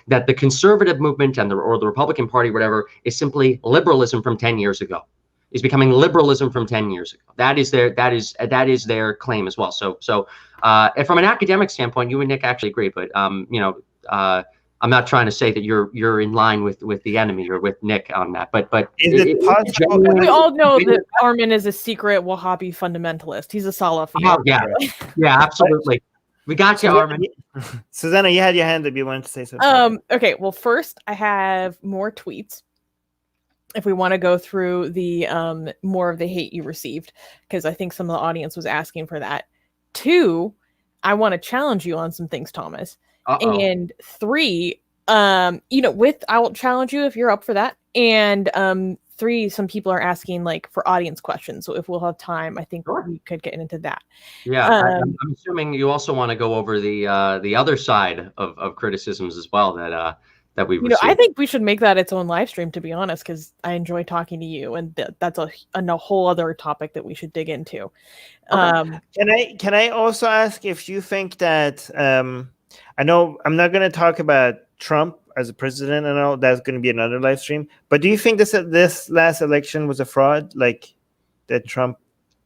Speaker 3: that the conservative movement and the Republican Party, whatever, is simply liberalism from 10 years ago. Is becoming liberalism from 10 years ago. That is their claim as well. So from an academic standpoint, you and Nick actually agree, but I'm not trying to say that you're in line with the enemy or with Nick on that, but
Speaker 1: is it possible?
Speaker 2: We all know that Armin is a secret Wahhabi fundamentalist. He's a Salafi.
Speaker 3: Oh, yeah, absolutely. We got you, Armin.
Speaker 1: Susanna, you had your hand up. You wanted to say something.
Speaker 2: Okay. Well, first, I have more tweets. If we want to go through the more of the hate you received, because I think some of the audience was asking for that. 2, I want to challenge you on some things, Thomas. And 3, I'll challenge you if you're up for that. And 3, some people are asking like for audience questions. So if we'll have time, I think we could get into that.
Speaker 3: Yeah, I'm assuming you also want to go over the other side of criticisms as well that we received.
Speaker 2: I think we should make that its own live stream, to be honest, because I enjoy talking to you, and that's a whole other topic that we should dig into.
Speaker 1: Can I also ask if you think that I know I'm not going to talk about Trump as a president and all. That's going to be another live stream. But do you think this last election was a fraud, like that Trump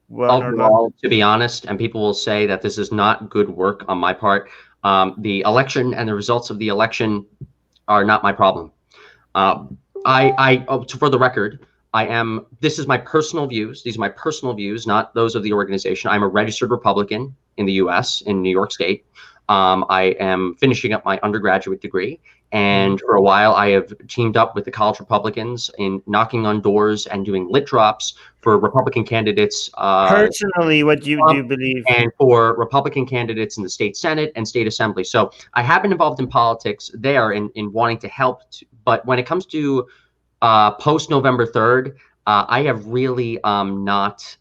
Speaker 1: won?
Speaker 3: Overall, to be honest, and people will say that this is not good work on my part. The election and the results of the election are not my problem. For the record, this is my personal views. These are my personal views, not those of the organization. I'm a registered Republican in the U.S., in New York State. I am finishing up my undergraduate degree. And for a while, I have teamed up with the college Republicans in knocking on doors and doing lit drops for Republican candidates.
Speaker 1: Personally, what do you believe?
Speaker 3: And for Republican candidates in the state Senate and state assembly. So I have been involved in politics there in wanting to help. But when it comes to post November 3rd, I have really not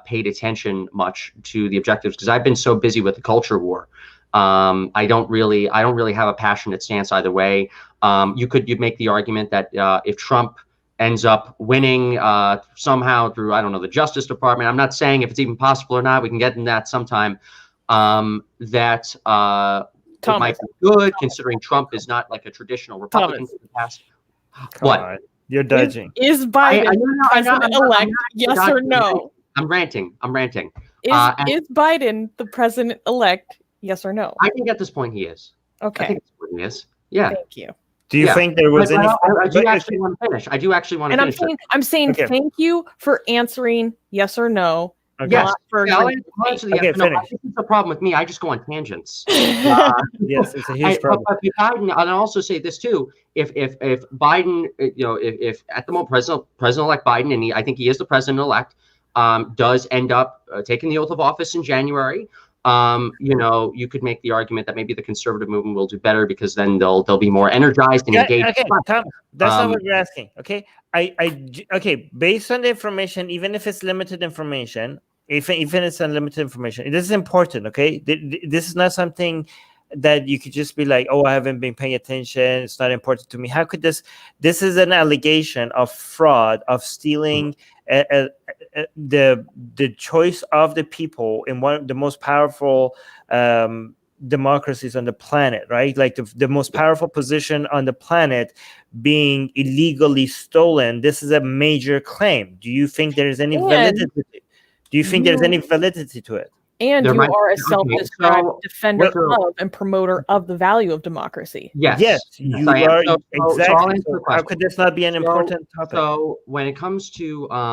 Speaker 3: paid attention much to the objectives because I've been so busy with the culture war. I don't really have a passionate stance either way. You'd make the argument that if Trump ends up winning somehow through, I don't know, the Justice Department, I'm not saying if it's even possible or not, we can get in that sometime, that it might be good considering Trump is not like a traditional Republican in the past. What?
Speaker 1: You're dodging.
Speaker 2: Is Biden president-elect, yes or no?
Speaker 3: I'm ranting.
Speaker 2: Is Biden the president-elect? Yes or no?
Speaker 3: I think at this point he is.
Speaker 2: Okay.
Speaker 3: I think at this point he is. Yeah.
Speaker 2: Thank you.
Speaker 1: Do you think there was any?
Speaker 3: I do actually want to finish. I do actually want to finish.
Speaker 2: And I'm saying thank you for answering yes or no.
Speaker 1: Okay.
Speaker 3: Yes.
Speaker 2: I'll
Speaker 3: answer the yes. No, I think it's a problem with me. I just go on tangents.
Speaker 1: Yes, it's a huge problem.
Speaker 3: But Biden, and I'll also say this too: if Biden, if at the moment President-elect Biden, and I think he is the president-elect, does end up taking the oath of office in January. You could make the argument that maybe the conservative movement will do better because then they'll be more energized and engaged.
Speaker 1: Okay, Tom, that's not what you're asking. Okay, okay. Based on the information, even if it's limited information, even it's unlimited information, this is important. Okay, this is not something that you could just be like, oh, I haven't been paying attention. It's not important to me. How could this? This is an allegation of fraud, of stealing. The choice of the people in one of the most powerful democracies on the planet, right? Like the most powerful position on the planet being illegally stolen. This is a major claim. Do you think there is any validity? Do you think there's any validity to it?
Speaker 2: And you are a self-described defender of and promoter of the value of democracy.
Speaker 1: Yes, you are. Exactly. So how could this not be an important topic?
Speaker 3: So when it comes to I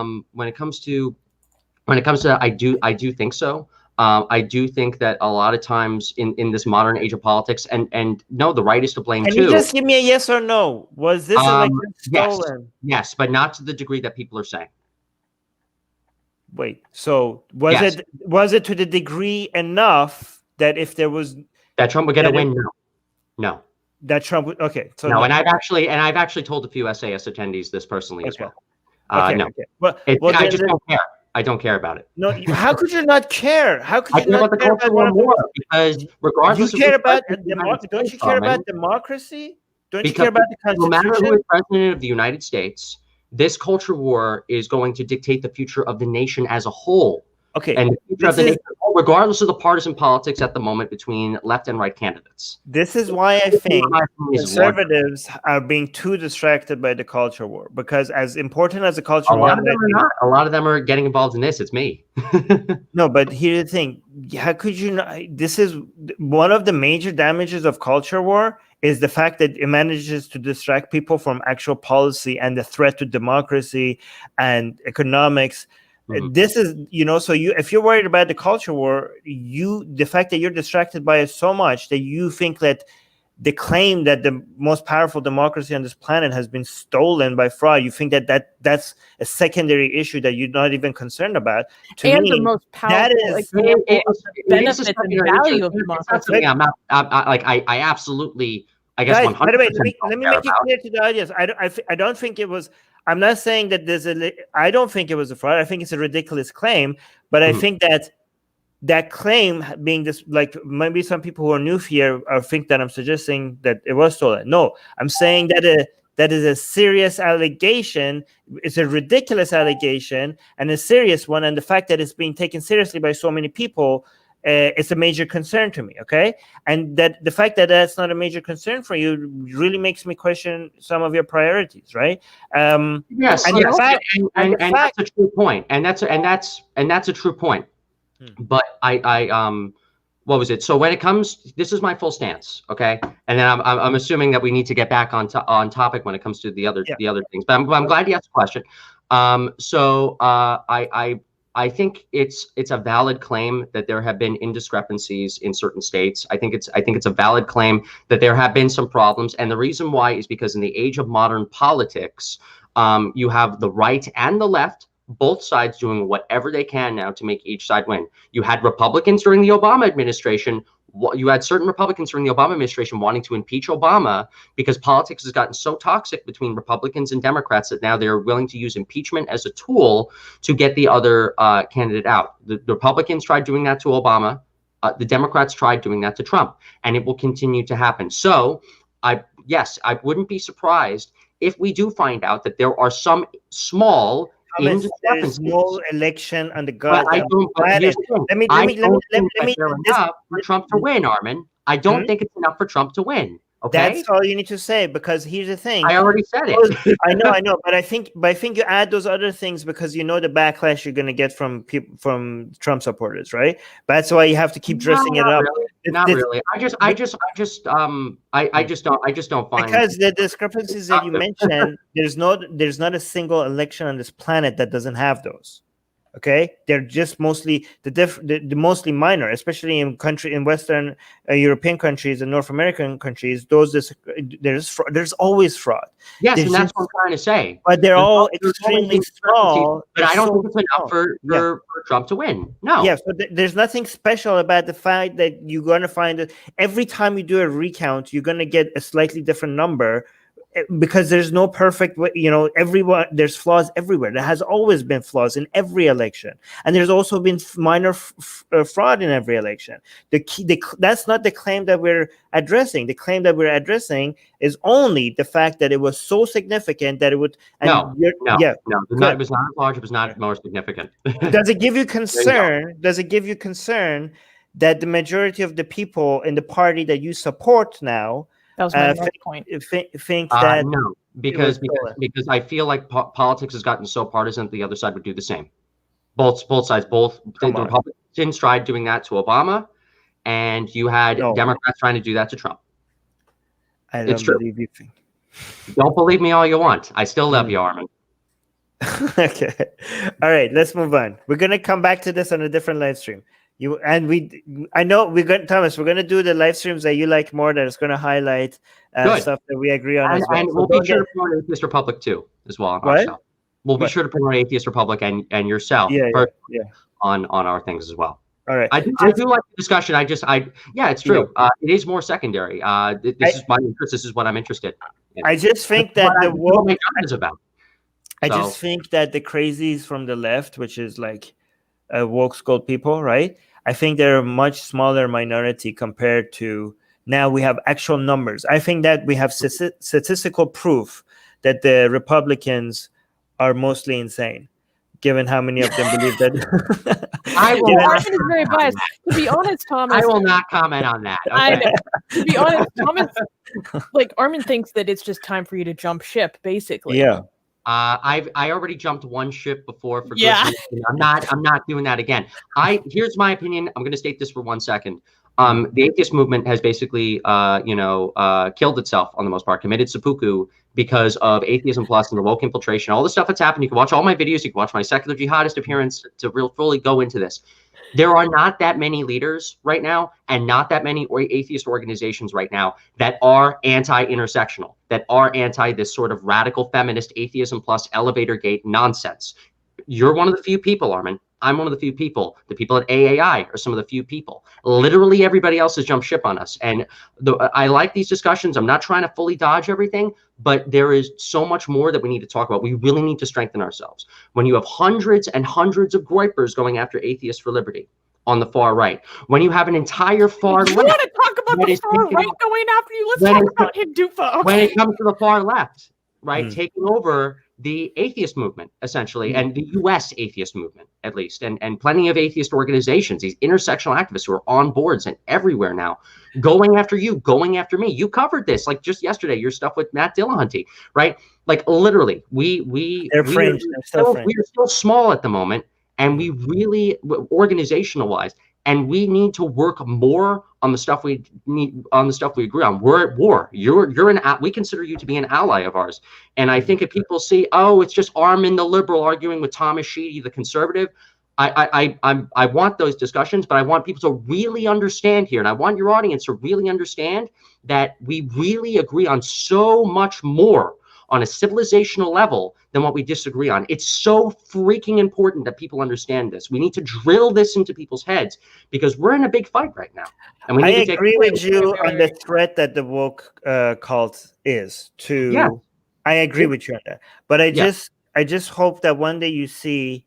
Speaker 3: do think so. I do think that a lot of times in this modern age of politics, and no, the right is to blame too.
Speaker 1: Can you just give me a yes or no? Was this election stolen?
Speaker 3: Yes, but not to the degree that people are saying.
Speaker 1: Wait, so was it to the degree enough that if there was
Speaker 3: that Trump would get a win? No.
Speaker 1: That Trump would So
Speaker 3: no, and I've actually told a few SAS attendees this personally as well. No.
Speaker 1: Okay. Well,
Speaker 3: I just don't care. I don't care about it.
Speaker 1: No, how could you not care? How could you not care about
Speaker 3: one more? Because regardless,
Speaker 1: you care about don't you care about democracy? Don't you care about the Constitution?
Speaker 3: No matter who is president of the United States, this culture war is going to dictate the future of the nation as a whole.
Speaker 1: Okay.
Speaker 3: And the future of the nation, regardless of the partisan politics at the moment between left and right candidates.
Speaker 1: This is why I think conservatives are being too distracted by the culture war. Because as important as the culture war,
Speaker 3: a lot of them are getting involved in this. It's me.
Speaker 1: No, but here's the thing. How could you not? This is one of the major damages of culture war is the fact that it manages to distract people from actual policy and the threat to democracy and economics. This is, so if you're worried about the culture war, the fact that you're distracted by it so much that you think that the claim that the most powerful democracy on this planet has been stolen by fraud, you think that's a secondary issue that you're not even concerned about. To me,
Speaker 2: the most powerful example of the benefits and value of democracy.
Speaker 3: I absolutely, I guess, 100%.
Speaker 1: By the way, let me make it clear to the audience. I don't think it was. I'm not saying that I don't think it was a fraud. I think it's a ridiculous claim, but I think that claim being this, like maybe some people who are new here think that I'm suggesting that it was stolen. No, I'm saying that that is a serious allegation. It's a ridiculous allegation and a serious one. And the fact that it's being taken seriously by so many people, it's a major concern to me. Okay. And that the fact that that's not a major concern for you really makes me question some of your priorities. Right.
Speaker 3: Yes. And that's a true point. And that's a true point. But what was it? So when it comes, this is my full stance. Okay. And then I'm assuming that we need to get back on topic when it comes to the other things, but I'm glad you asked the question. I think it's a valid claim that there have been indiscrepancies in certain states. I think it's a valid claim that there have been some problems, and the reason why is because in the age of modern politics, you have the right and the left, both sides doing whatever they can now to make each side win. You had Republicans during the Obama administration. You had certain Republicans during the Obama administration wanting to impeach Obama because politics has gotten so toxic between Republicans and Democrats that now they're willing to use impeachment as a tool to get the other candidate out. The Republicans tried doing that to Obama. The Democrats tried doing that to Trump, and it will continue to happen. So I wouldn't be surprised if we do find out that there are some small
Speaker 1: there's no election on the goddamn
Speaker 3: planet.
Speaker 1: Let me
Speaker 3: for Trump to win, Armin. I don't think it's enough for Trump to win. Okay,
Speaker 1: that's all you need to say, because here's the thing.
Speaker 3: I already said it.
Speaker 1: I know, but I think you add those other things because you know the backlash you're going to get from people, from Trump supporters, right? But that's why you have to keep dressing it up.
Speaker 3: Really. Not really. I just don't find,
Speaker 1: because the discrepancies that you mentioned, there's not a single election on this planet that doesn't have those. Okay, they're just mostly the mostly minor, especially in Western European countries and North American countries. There's always fraud.
Speaker 3: Yes, and that's what I'm trying to say.
Speaker 1: But they're all extremely small.
Speaker 3: But I don't think it's enough for Trump to win. No.
Speaker 1: Yeah, so there's nothing special about the fact that you're going to find that every time you do a recount, you're going to get a slightly different number. Because there's no perfect way, there's flaws everywhere. There has always been flaws in every election, and there's also been minor fraud in every election. That's not the claim that we're addressing. The claim that we're addressing is only the fact that it was so significant that it would.
Speaker 3: It was not large. It was not more significant.
Speaker 1: Does it give you concern? Does it give you concern that the majority of the people in the party that you support now?
Speaker 2: That was my point.
Speaker 1: Think that
Speaker 3: no, because I feel like politics has gotten so partisan that the other side would do the same. Both sides, the Republicans tried doing that to Obama, and you had Democrats trying to do that to Trump.
Speaker 1: I don't believe you.
Speaker 3: Don't believe me all you want. I still love you, Armin.
Speaker 1: Okay, all right. Let's move on. We're gonna come back to this on a different live stream. Thomas, we're gonna do the live streams that you like more. That is gonna highlight stuff that we agree on as well.
Speaker 3: And we'll be sure to promote Atheist Republic too, as well. We'll be sure to promote Atheist Republic and yourself on our things as well.
Speaker 1: All right.
Speaker 3: I do like the discussion. It's true. It is more secondary. This is my interest. This is what I'm interested in.
Speaker 1: I just think that the
Speaker 3: woke is about.
Speaker 1: I just think that the crazies from the left, which is like woke skull people, right? I think they're a much smaller minority compared to now we have actual numbers. I think that we have statistical proof that the Republicans are mostly insane, given how many of them believe that.
Speaker 2: Armin is very biased. To be honest, Thomas,
Speaker 3: I will not comment on that. Okay?
Speaker 2: I know. To be honest, Thomas, Armin thinks that it's just time for you to jump ship, basically.
Speaker 1: Yeah.
Speaker 3: I already jumped one ship before for good reason. I'm not doing that again. Here's my opinion. I'm going to state this for 1 second. The atheist movement has basically killed itself on the most part, committed seppuku because of Atheism Plus and the woke infiltration, all the stuff that's happened. You can watch all my videos. You can watch my secular jihadist appearance to fully go into this. There are not that many leaders right now and not that many atheist organizations right now that are anti-intersectional, that are anti this sort of radical feminist Atheism Plus elevator gate nonsense. You're one of the few people, Armin. I'm one of the few people. The people at AAI are some of the few people. Literally everybody else has jumped ship on us. And I like these discussions. I'm not trying to fully dodge everything, but there is so much more that we need to talk about. We really need to strengthen ourselves. When you have hundreds and hundreds of Groypers going after Atheists for Liberty on the far right, when you have an entire far left.
Speaker 2: You want to talk about the far right going after you? Let's talk about Hindufa.
Speaker 3: Okay. When it comes to the far left, right, taking over the atheist movement, essentially, and the U.S. atheist movement, at least, and plenty of atheist organizations, these intersectional activists who are on boards and everywhere now, going after you, going after me. You covered this, like just yesterday, your stuff with Matt Dillahunty, right? Like literally, we're still small at the moment, and we really, organizational-wise, and we need to work more on the stuff we need, on the stuff we agree on. We're at war. We consider you to be an ally of ours. And I think if people see, oh, it's just Armin the liberal arguing with Thomas Sheedy the conservative, I want those discussions, but I want people to really understand here, and I want your audience to really understand that we really agree on so much more on a civilizational level than what we disagree on. It's so freaking important that people understand this. We need to drill this into people's heads because we're in a big fight right now. And we need to
Speaker 1: agree with you on the threat that the woke cult is to. Yeah. I agree with you on that, but I just hope that one day you see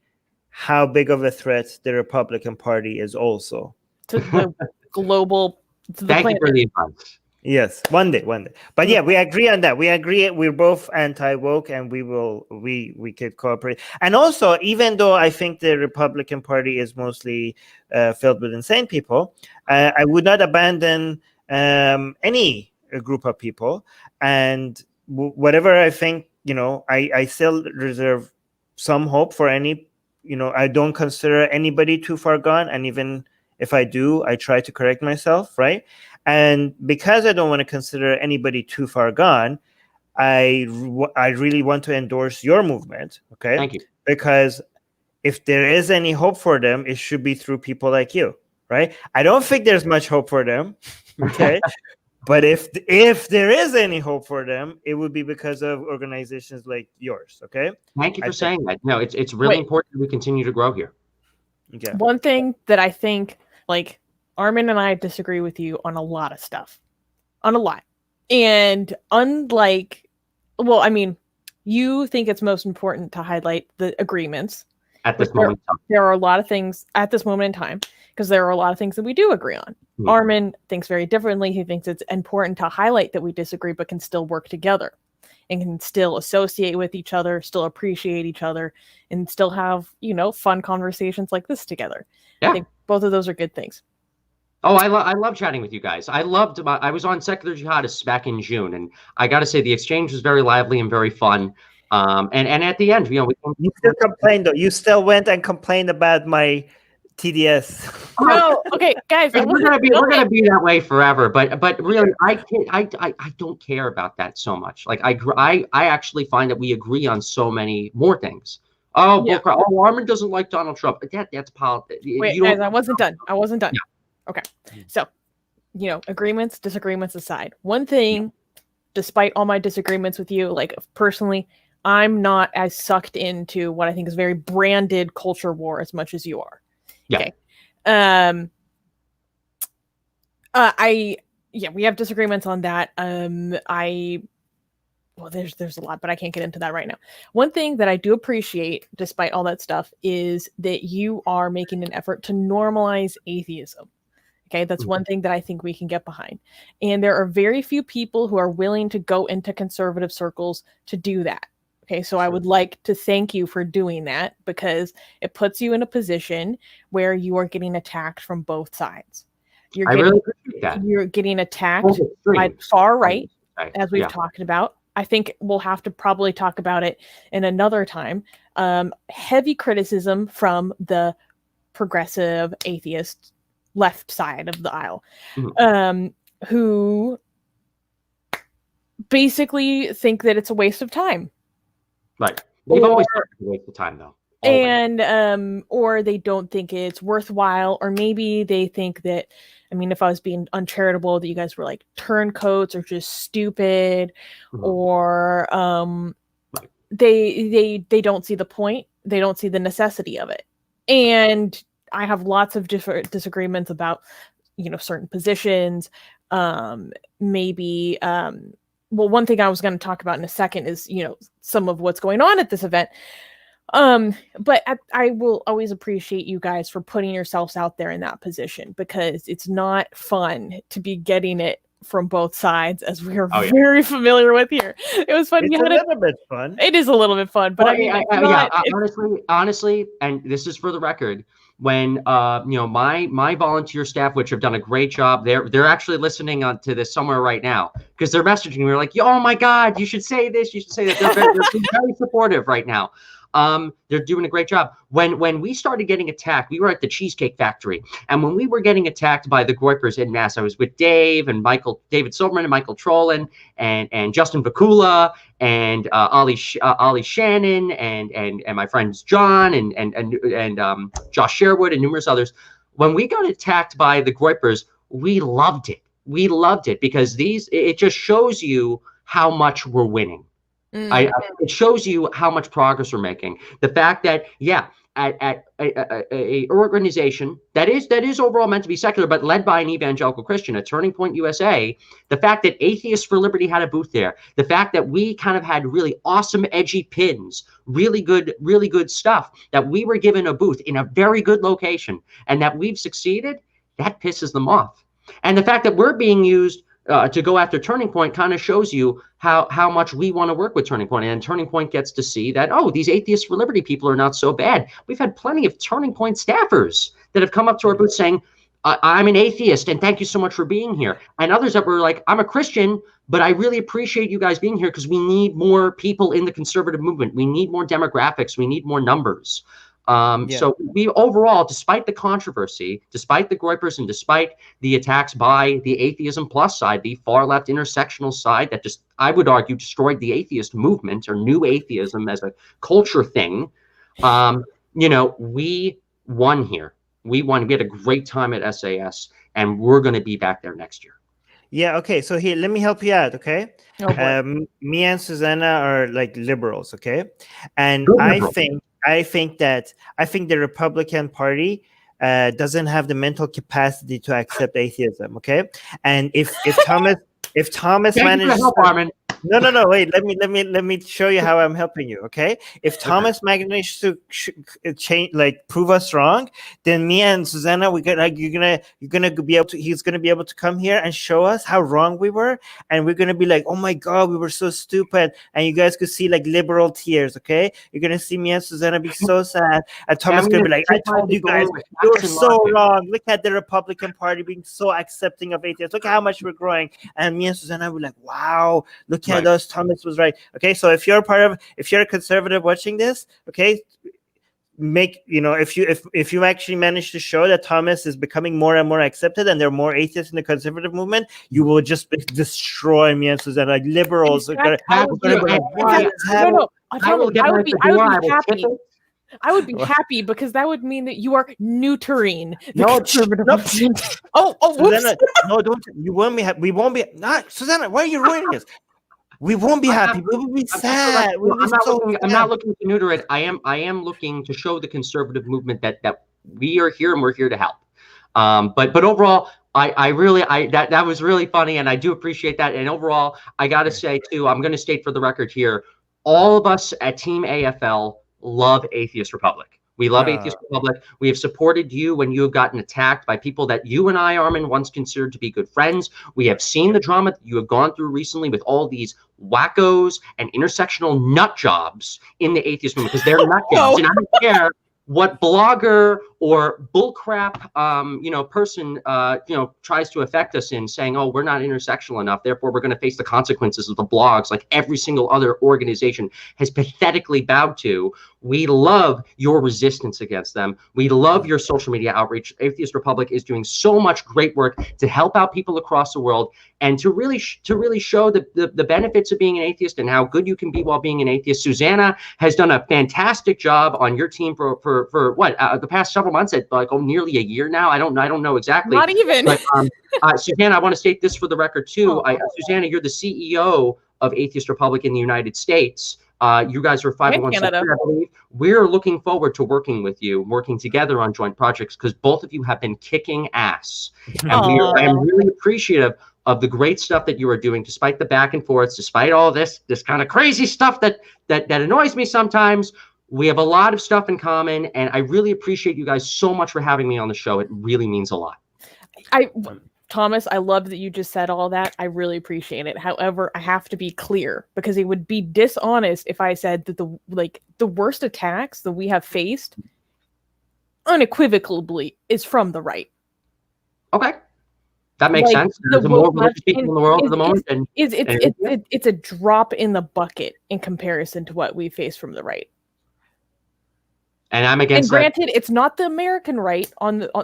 Speaker 1: how big of a threat the Republican Party is also
Speaker 2: to the global. To the
Speaker 3: Thank you for the advice.
Speaker 1: Yes, one day. But yeah, we agree on that. We agree we're both anti-woke, and we could cooperate. And also, even though I think the Republican Party is mostly filled with insane people, I would not abandon any group of people. And whatever I think, I still reserve some hope for any. I don't consider anybody too far gone, and even if I do, I try to correct myself, right? And because I don't want to consider anybody too far gone, I really want to endorse your movement, okay?
Speaker 3: Thank you.
Speaker 1: Because if there is any hope for them, it should be through people like you, right? I don't think there's much hope for them, okay? But if there is any hope for them, it would be because of organizations like yours, okay?
Speaker 3: Thank you for saying that. No, it's really important that we continue to grow here.
Speaker 2: Okay. One thing that I think, like, Armin and I disagree with you on a lot of stuff. On a lot. And unlike, well, I mean, you think it's most important to highlight the agreements.
Speaker 3: At this moment in time.
Speaker 2: There are a lot of things at this moment in time, because there are a lot of things that we do agree on. Mm-hmm. Armin thinks very differently. He thinks it's important to highlight that we disagree, but can still work together and can still associate with each other, still appreciate each other, and still have, fun conversations like this together. Yeah. I think both of those are good things.
Speaker 3: Oh, I love chatting with you guys. I was on Secular Jihadists back in June, and I got to say the exchange was very lively and very fun. And at the end, you
Speaker 1: still complained though. You still went and complained about my TDS.
Speaker 2: No, okay, guys,
Speaker 3: we're gonna be that way forever. But really, I don't care about that so much. Like I actually find that we agree on so many more things. Oh, yeah. Armin doesn't like Donald Trump. That's politics.
Speaker 2: Wait, guys, I wasn't done. Yeah. Okay, so agreements, disagreements aside, one thing, despite all my disagreements with you, like personally, I'm not as sucked into what I think is very branded culture war as much as you are.
Speaker 3: Yeah.
Speaker 2: Okay. We have disagreements on that. There's a lot, but I can't get into that right now. One thing that I do appreciate, despite all that stuff, is that you are making an effort to normalize atheism. Okay, that's one thing that I think we can get behind. And there are very few people who are willing to go into conservative circles to do that. Okay, so I would like to thank you for doing that, because it puts you in a position where you are getting attacked from both sides.
Speaker 3: Really appreciate that.
Speaker 2: You're getting attacked by far right, as we've talked about. I think we'll have to probably talk about it in another time. Heavy criticism from the progressive atheist left side of the aisle, who basically think that it's a waste of time.
Speaker 3: Right. They've always thought it's a waste of time, though.
Speaker 2: Always. And or they don't think it's worthwhile, or maybe they think that, if I was being uncharitable, that you guys were like turncoats or just stupid, or they don't see the point. They don't see the necessity of it. And I have lots of different disagreements about, certain positions. Maybe, one thing I was going to talk about in a second is, some of what's going on at this event. But I will always appreciate you guys for putting yourselves out there in that position, because it's not fun to be getting it from both sides, as we are very familiar with here. It was fun.
Speaker 1: It's a little bit fun.
Speaker 2: It is a little bit fun, but
Speaker 3: honestly, and this is for the record, when my volunteer staff, which have done a great job, they're actually listening to this somewhere right now, because they're messaging me. We're like, oh my God, you should say this, you should say that. They're very supportive right now. They're doing a great job. When we started getting attacked, we were at the Cheesecake Factory, and when we were getting attacked by the Groypers en masse, I was with David Silverman and Michael Trollan and Justin Bakula and Ollie Shannon and my friends John and Josh Sherwood and numerous others. When we got attacked by the Groypers, we loved it. We loved it because it just shows you how much we're winning. It shows you how much progress we're making. The fact that, at a organization that is overall meant to be secular, but led by an evangelical Christian, a Turning Point USA, the fact that Atheists for Liberty had a booth there, the fact that we kind of had really awesome, edgy pins, really good stuff, that we were given a booth in a very good location, and that we've succeeded, that pisses them off. And the fact that we're being used to go after Turning Point kind of shows you how much we want to work with Turning Point. And Turning Point gets to see that, oh, these Atheists for Liberty people are not so bad. We've had plenty of Turning Point staffers that have come up to our booth saying, I'm an atheist and thank you so much for being here. And others that were like, I'm a Christian, but I really appreciate you guys being here because we need more people in the conservative movement. We need more demographics. We need more numbers. So we overall, despite the controversy, despite the Groypers, and despite the attacks by the atheism plus side, the far left intersectional side that just, I would argue, destroyed the atheist movement or new atheism as a culture thing, we won here. We won. We had a great time at SAS, and we're going to be back there next year.
Speaker 1: Yeah. Okay. So here, let me help you out. Okay. Me and Susanna are like liberals. Okay. And I think the Republican Party doesn't have the mental capacity to accept atheism. Okay, and if Thomas managed, no, wait, let me show you how I'm helping you. Okay, if Thomas managed to prove us wrong, then me and Susanna, he's gonna be able to come here and show us how wrong we were, and we're gonna be like, oh my god, we were so stupid, and you guys could see like liberal tears. Okay, you're gonna see me and Susanna be so sad, and Thomas gonna be like, I told you guys, you were so wrong. Look at the Republican Party being so accepting of atheists. Look how much we're growing, and me and Susanna were like, wow, look at us, Thomas was right. Okay, so if you're a conservative watching this, okay, if you actually manage to show that Thomas is becoming more and more accepted and there are more atheists in the conservative movement, you will just destroy me and Susanna, like liberals.
Speaker 2: I would be happy because that would mean that you are neutering the conservative.
Speaker 1: Susanna, no, don't. You won't be happy. We won't be. Not Susanna. Why are you ruining this? We won't be happy. We will be sad.
Speaker 3: I'm not looking to neuter it. I am looking to show the conservative movement that we are here and we're here to help. But overall, that was really funny, and I do appreciate that. And overall, I got to say too, I'm going to state for the record here, all of us at Team AFL love Atheist Republic. We love Atheist Republic. We have supported you when you have gotten attacked by people that you and I, Armin, once considered to be good friends. We have seen the drama that you have gone through recently with all these wackos and intersectional nut jobs in the atheist movement, because they're nut jobs. And I don't care what blogger or bullcrap, person, tries to affect us in saying, oh, we're not intersectional enough, therefore we're going to face the consequences of the blogs like every single other organization has pathetically bowed to. We love your resistance against them. We love your social media outreach. Atheist Republic is doing so much great work to help out people across the world and to really show the benefits of being an atheist and how good you can be while being an atheist. Susanna has done a fantastic job on your team for the past several months, at nearly a year now. I don't know exactly.
Speaker 2: Not even.
Speaker 3: But, Susanna, I want to state this for the record too. Susanna, you're the CEO of Atheist Republic in the United States. You guys are 501c3, I believe. We're looking forward to working with you, working together on joint projects, because both of you have been kicking ass. And I am really appreciative of the great stuff that you are doing, despite the back and forths, despite all this kind of crazy stuff that annoys me sometimes. We have a lot of stuff in common, and I really appreciate you guys so much for having me on the show. It really means a lot.
Speaker 2: Thomas, I love that you just said all that. I really appreciate it. However, I have to be clear, because it would be dishonest if I said that the worst attacks that we have faced unequivocally is from the right.
Speaker 3: Okay. That makes sense. There's more religious people in the world at the moment.
Speaker 2: It's a drop in the bucket in comparison to what we face from the right.
Speaker 3: And I'm against.
Speaker 2: And granted, it's not the American right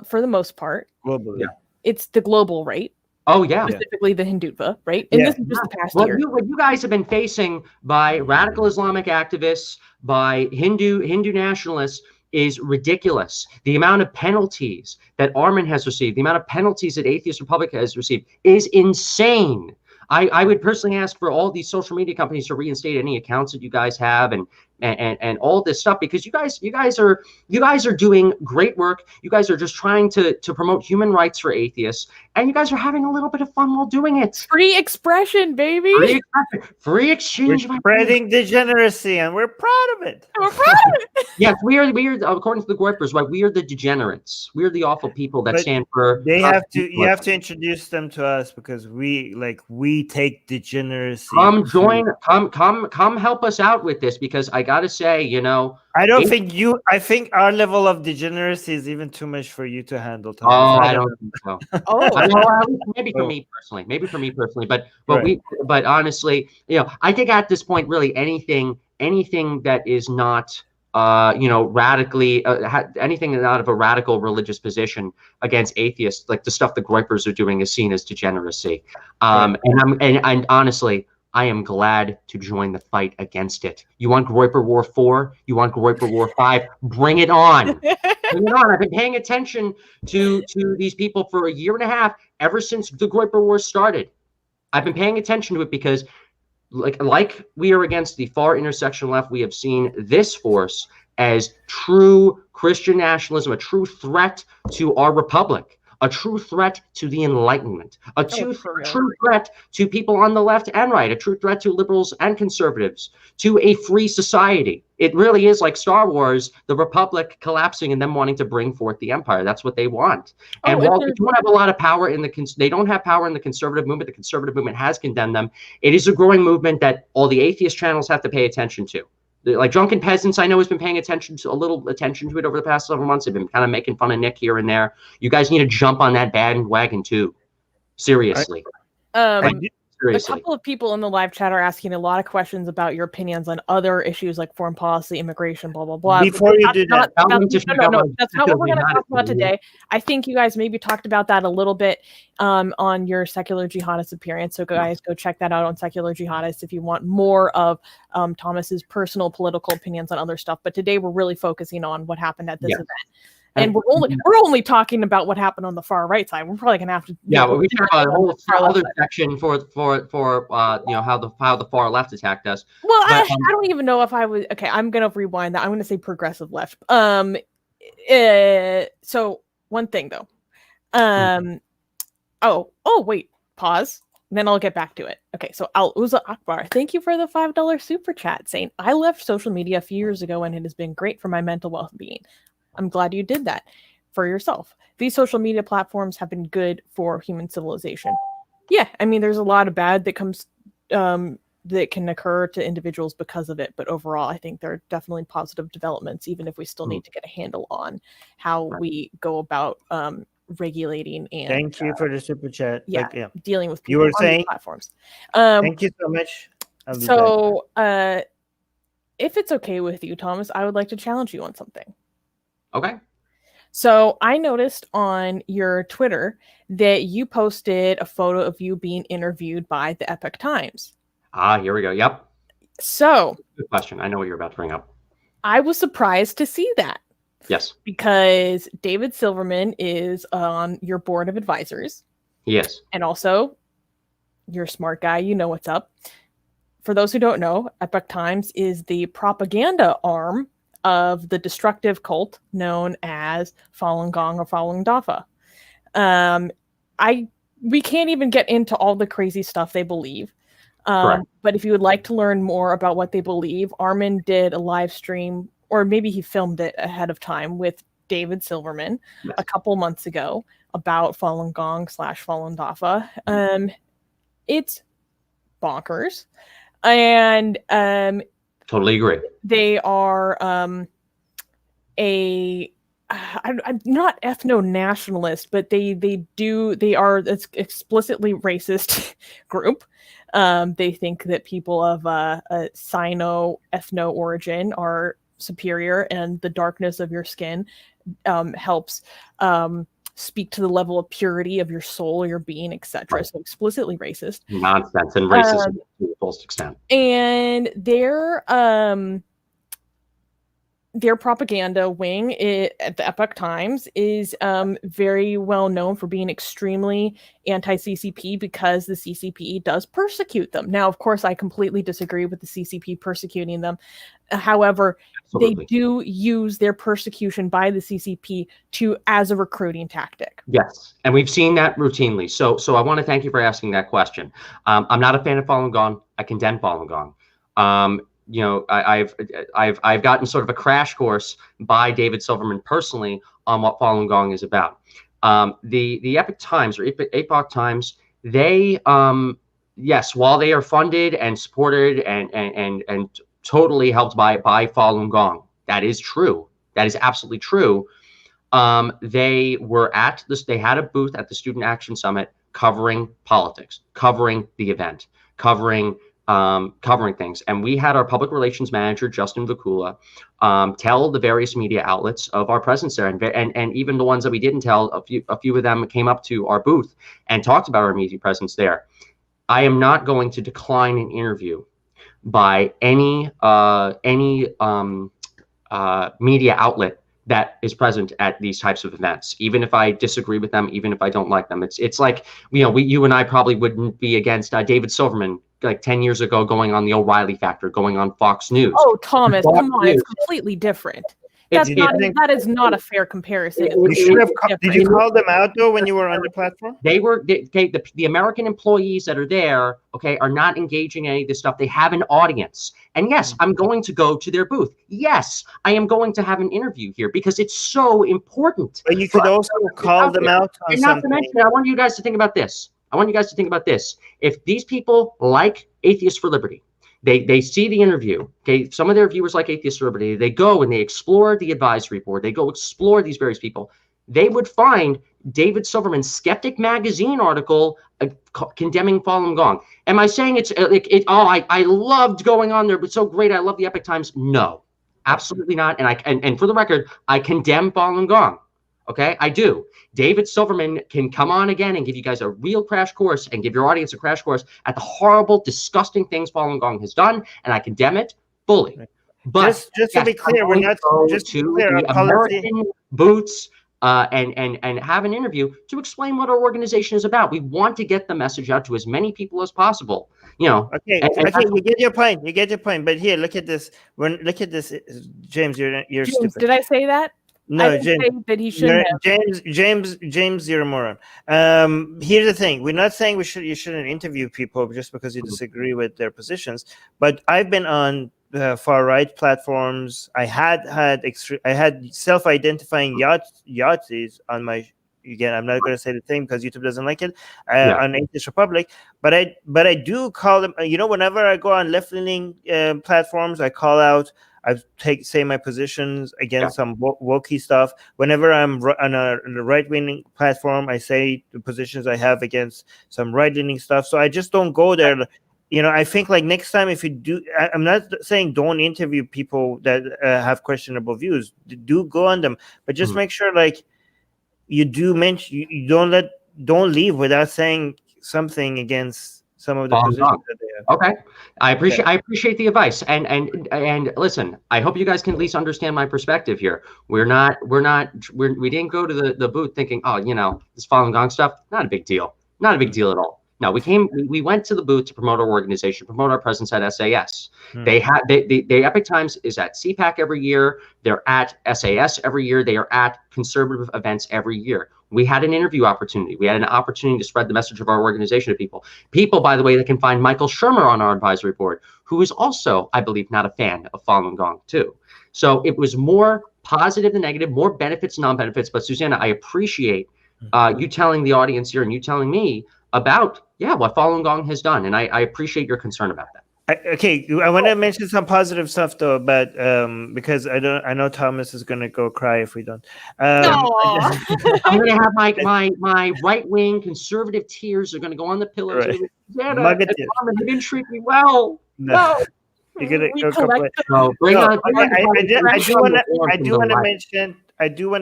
Speaker 2: for the most part.
Speaker 1: Globally.
Speaker 3: Yeah.
Speaker 2: It's the global right.
Speaker 3: Oh yeah,
Speaker 2: specifically the Hindutva, right? And this is just the past year.
Speaker 3: What you guys have been facing by radical Islamic activists, by Hindu nationalists, is ridiculous. The amount of penalties that Armin has received, the amount of penalties that Atheist Republic has received, is insane. I would personally ask for all these social media companies to reinstate any accounts that you guys have and all this stuff, because you guys are doing great work. You guys are just trying to promote human rights for atheists, and you guys are having a little bit of fun while doing it.
Speaker 2: Free expression, baby.
Speaker 3: Free exchange.
Speaker 1: We're spreading degeneracy, and we're proud of it.
Speaker 2: We're proud of it.
Speaker 3: Yes, we are according to the Groypers, right? We are the degenerates. We are the awful people that stand for.
Speaker 1: You have to introduce them to us, because we take degeneracy.
Speaker 3: Come help us out with this, because I gotta say,
Speaker 1: I think our level of degeneracy is even too much for you to handle, Thomas.
Speaker 3: Oh, I don't think so. Maybe for me personally, but honestly, I think at this point, really anything that is not radically anything out of a radical religious position against atheists, like the stuff the Groypers are doing, is seen as degeneracy. And honestly, I am glad to join the fight against it. You want Groyper War 4? You want Groyper War 5? Bring it on. Bring it on. I've been paying attention to these people for a year and a half, ever since the Groyper War started. I've been paying attention to it because like we are against the far intersection left, we have seen this force as true Christian nationalism, a true threat to our republic, a true threat to the Enlightenment, a true threat to people on the left and right, a true threat to liberals and conservatives, to a free society. It really is like Star Wars, the Republic collapsing and them wanting to bring forth the Empire. That's what they want. And while they don't have a lot of power they don't have power in the conservative movement. The conservative movement has condemned them. It is a growing movement that all the atheist channels have to pay attention to. Like Drunken Peasants, I know, has been paying a little attention to it over the past several months. They've been kind of making fun of Nick here and there. You guys need to jump on that bandwagon too. Seriously.
Speaker 2: A couple of people in the live chat are asking a lot of questions about your opinions on other issues like foreign policy, immigration, blah, blah, blah.
Speaker 1: Before you do that,
Speaker 2: no, that's not what we're going to talk about today. I think you guys maybe talked about that a little bit on your Secular Jihadist appearance. So guys, go check that out on Secular Jihadist if you want more of Thomas's personal political opinions on other stuff. But today we're really focusing on what happened at this event. And we're only talking about what happened on the far right side. We're probably gonna have to.
Speaker 3: Yeah, well, we talk about a whole other section for how the far left attacked us.
Speaker 2: Well, I don't even know if I was okay. I'm gonna rewind that. I'm gonna say progressive left. So one thing though. Oh wait, pause. Then I'll get back to it. Okay, so Al-Uza Akbar, thank you for the $5 super chat, saying I left social media a few years ago and it has been great for my mental well-being. I'm glad you did that for yourself. These social media platforms have been good for human civilization. Yeah, I mean, there's a lot of bad that comes that can occur to individuals because of it, but overall, I think there are definitely positive developments, even if we still need to get a handle on how we go about regulating and.
Speaker 1: Thank you for the super chat.
Speaker 2: Dealing with people
Speaker 1: you were
Speaker 2: on
Speaker 1: saying
Speaker 2: platforms.
Speaker 1: Thank you so much.
Speaker 2: So, if it's okay with you, Thomas, I would like to challenge you on something.
Speaker 3: Okay.
Speaker 2: So I noticed on your Twitter that you posted a photo of you being interviewed by the Epoch Times.
Speaker 3: Here we go. Yep.
Speaker 2: So
Speaker 3: good question. I know what you're about to bring up.
Speaker 2: I was surprised to see that.
Speaker 3: Yes.
Speaker 2: Because David Silverman is on your board of advisors.
Speaker 3: Yes.
Speaker 2: And also, you're a smart guy. You know what's up. For those who don't know, Epoch Times is the propaganda arm of the destructive cult known as Falun Gong or Falun Dafa. We can't even get into all the crazy stuff they believe. But if you would like to learn more about what they believe, Armin did a live stream, or maybe he filmed it ahead of time with David Silverman a couple months ago about Falun Gong / Falun Dafa. It's bonkers. And
Speaker 3: totally agree.
Speaker 2: They are I'm not ethno-nationalist, but they are an explicitly racist group. They think that people of Sino ethno origin are superior, and the darkness of your skin helps speak to the level of purity of your soul, your being, etc.
Speaker 3: Right.
Speaker 2: So explicitly racist.
Speaker 3: Nonsense and racism to the fullest extent.
Speaker 2: And their propaganda wing at the Epoch Times is very well known for being extremely anti-CCP because the CCP does persecute them. Now, of course, I completely disagree with the CCP persecuting them. However, Absolutely. They do use their persecution by the CCP as a recruiting tactic.
Speaker 3: Yes, and we've seen that routinely. So I want to thank you for asking that question. I'm not a fan of Falun Gong. I condemn Falun Gong. You know, I've gotten sort of a crash course by David Silverman personally on what Falun Gong is about. The Epoch Times or Epoch Times, they yes, while they are funded and supported and totally helped by Falun Gong, that is true. That is absolutely true. They were at this. They had a booth at the Student Action Summit covering politics, covering the event, covering things. And we had our public relations manager, Justin Vakula, tell the various media outlets of our presence there. And even the ones that we didn't tell, a few of them came up to our booth and talked about our media presence there. I am not going to decline an interview by any media outlet that is present at these types of events, even if I disagree with them, even if I don't like them. It's like, you know, you and I probably wouldn't be against David Silverman like 10 years ago going on the O'Reilly Factor, going on Fox News.
Speaker 2: Oh, Thomas, come on, it's completely different. That is not a fair comparison.
Speaker 1: Did you call them out though when you were on the platform?
Speaker 3: The American employees that are there, okay, are not engaging in any of this stuff. They have an audience. And yes, I'm going to go to their booth. Yes, I am going to have an interview here because it's so important.
Speaker 1: But you could also call them out on something.
Speaker 3: Not to mention, I want you guys to think about this. If these people like Atheists for Liberty, they see the interview, okay, some of their viewers like Atheists for Liberty, they go and they explore the advisory board, they go explore these various people, they would find David Silverman's Skeptic Magazine article condemning Falun Gong. Am I saying I loved going on there, but so great, I love the Epoch Times? No, absolutely not. And for the record, I condemn Falun Gong. Okay, I do. David Silverman can come on again and give you guys a real crash course and give your audience a crash course at the horrible, disgusting things Falun Gong has done, and I condemn it fully. But
Speaker 1: just to be clear, we're not just to clear
Speaker 3: the American boots and have an interview to explain what our organization is about. We want to get the message out to as many people as possible. You know.
Speaker 1: Okay, you get your point. You get your point. But here, look at this. Look at this, James. You're
Speaker 2: James,
Speaker 1: stupid.
Speaker 2: Did I say that?
Speaker 1: No, James,
Speaker 2: that he shouldn't have.
Speaker 1: James, you're a moron. Here's the thing: we're not saying you shouldn't interview people just because you disagree with their positions. But I've been on far right platforms. I had self-identifying Yahtzees on my. Again, I'm not going to say the thing because YouTube doesn't like it on Atheist Republic. But I do call them. You know, whenever I go on left-leaning platforms, I call out. I say my positions against some wokey stuff. Whenever I'm on a right-wing platform, I say the positions I have against some right-leaning stuff. So I just don't go there. You know, I think like next time if you do, I'm not saying don't interview people that have questionable views. Do go on them, but just make sure like you do mention you don't leave without saying something against some of the positions that they have.
Speaker 3: Okay, I appreciate the advice, and listen, I hope you guys can at least understand my perspective here. We didn't go to the booth thinking, oh, you know, this Falun Gong stuff, not a big deal at all. No, we went to the booth to promote our organization, promote our presence at SAS. The Epoch Times is at CPAC every year. They're at SAS every year. They are at conservative events every year. We had an interview opportunity. We had an opportunity to spread the message of our organization to people. People, by the way, that can find Michael Shermer on our advisory board, who is also, I believe, not a fan of Falun Gong too. So it was more positive than negative, more benefits, non-benefits. But Susanna, I appreciate you telling the audience here and you telling me about, what Falun Gong has done. And I appreciate your concern about that.
Speaker 1: Okay, I want to mention some positive stuff though, but because I know Thomas is going to go cry if we don't.
Speaker 3: I'm going to have my right wing conservative tears are going to go on the pillows.
Speaker 1: Right.
Speaker 3: They didn't treat me well. No.
Speaker 1: You're gonna
Speaker 2: We
Speaker 1: go
Speaker 2: collect
Speaker 1: complain.
Speaker 3: So bring
Speaker 1: No,
Speaker 3: on.
Speaker 1: I do want to
Speaker 3: mention.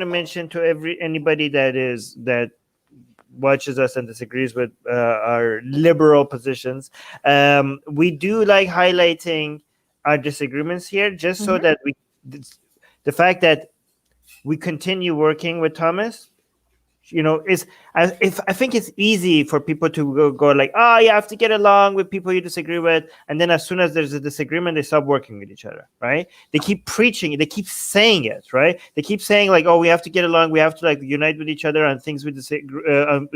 Speaker 1: mention to anybody that watches us and disagrees with our liberal positions. We do like highlighting our disagreements here, just so that the fact that we continue working with Thomas, I think it's easy for people to go like, oh, you have to get along with people you disagree with, and then as soon as there's a disagreement, they stop working with each other, right? They keep preaching, they keep saying it, right? They keep saying like, oh, we have to get along, we have to like unite with each other on things we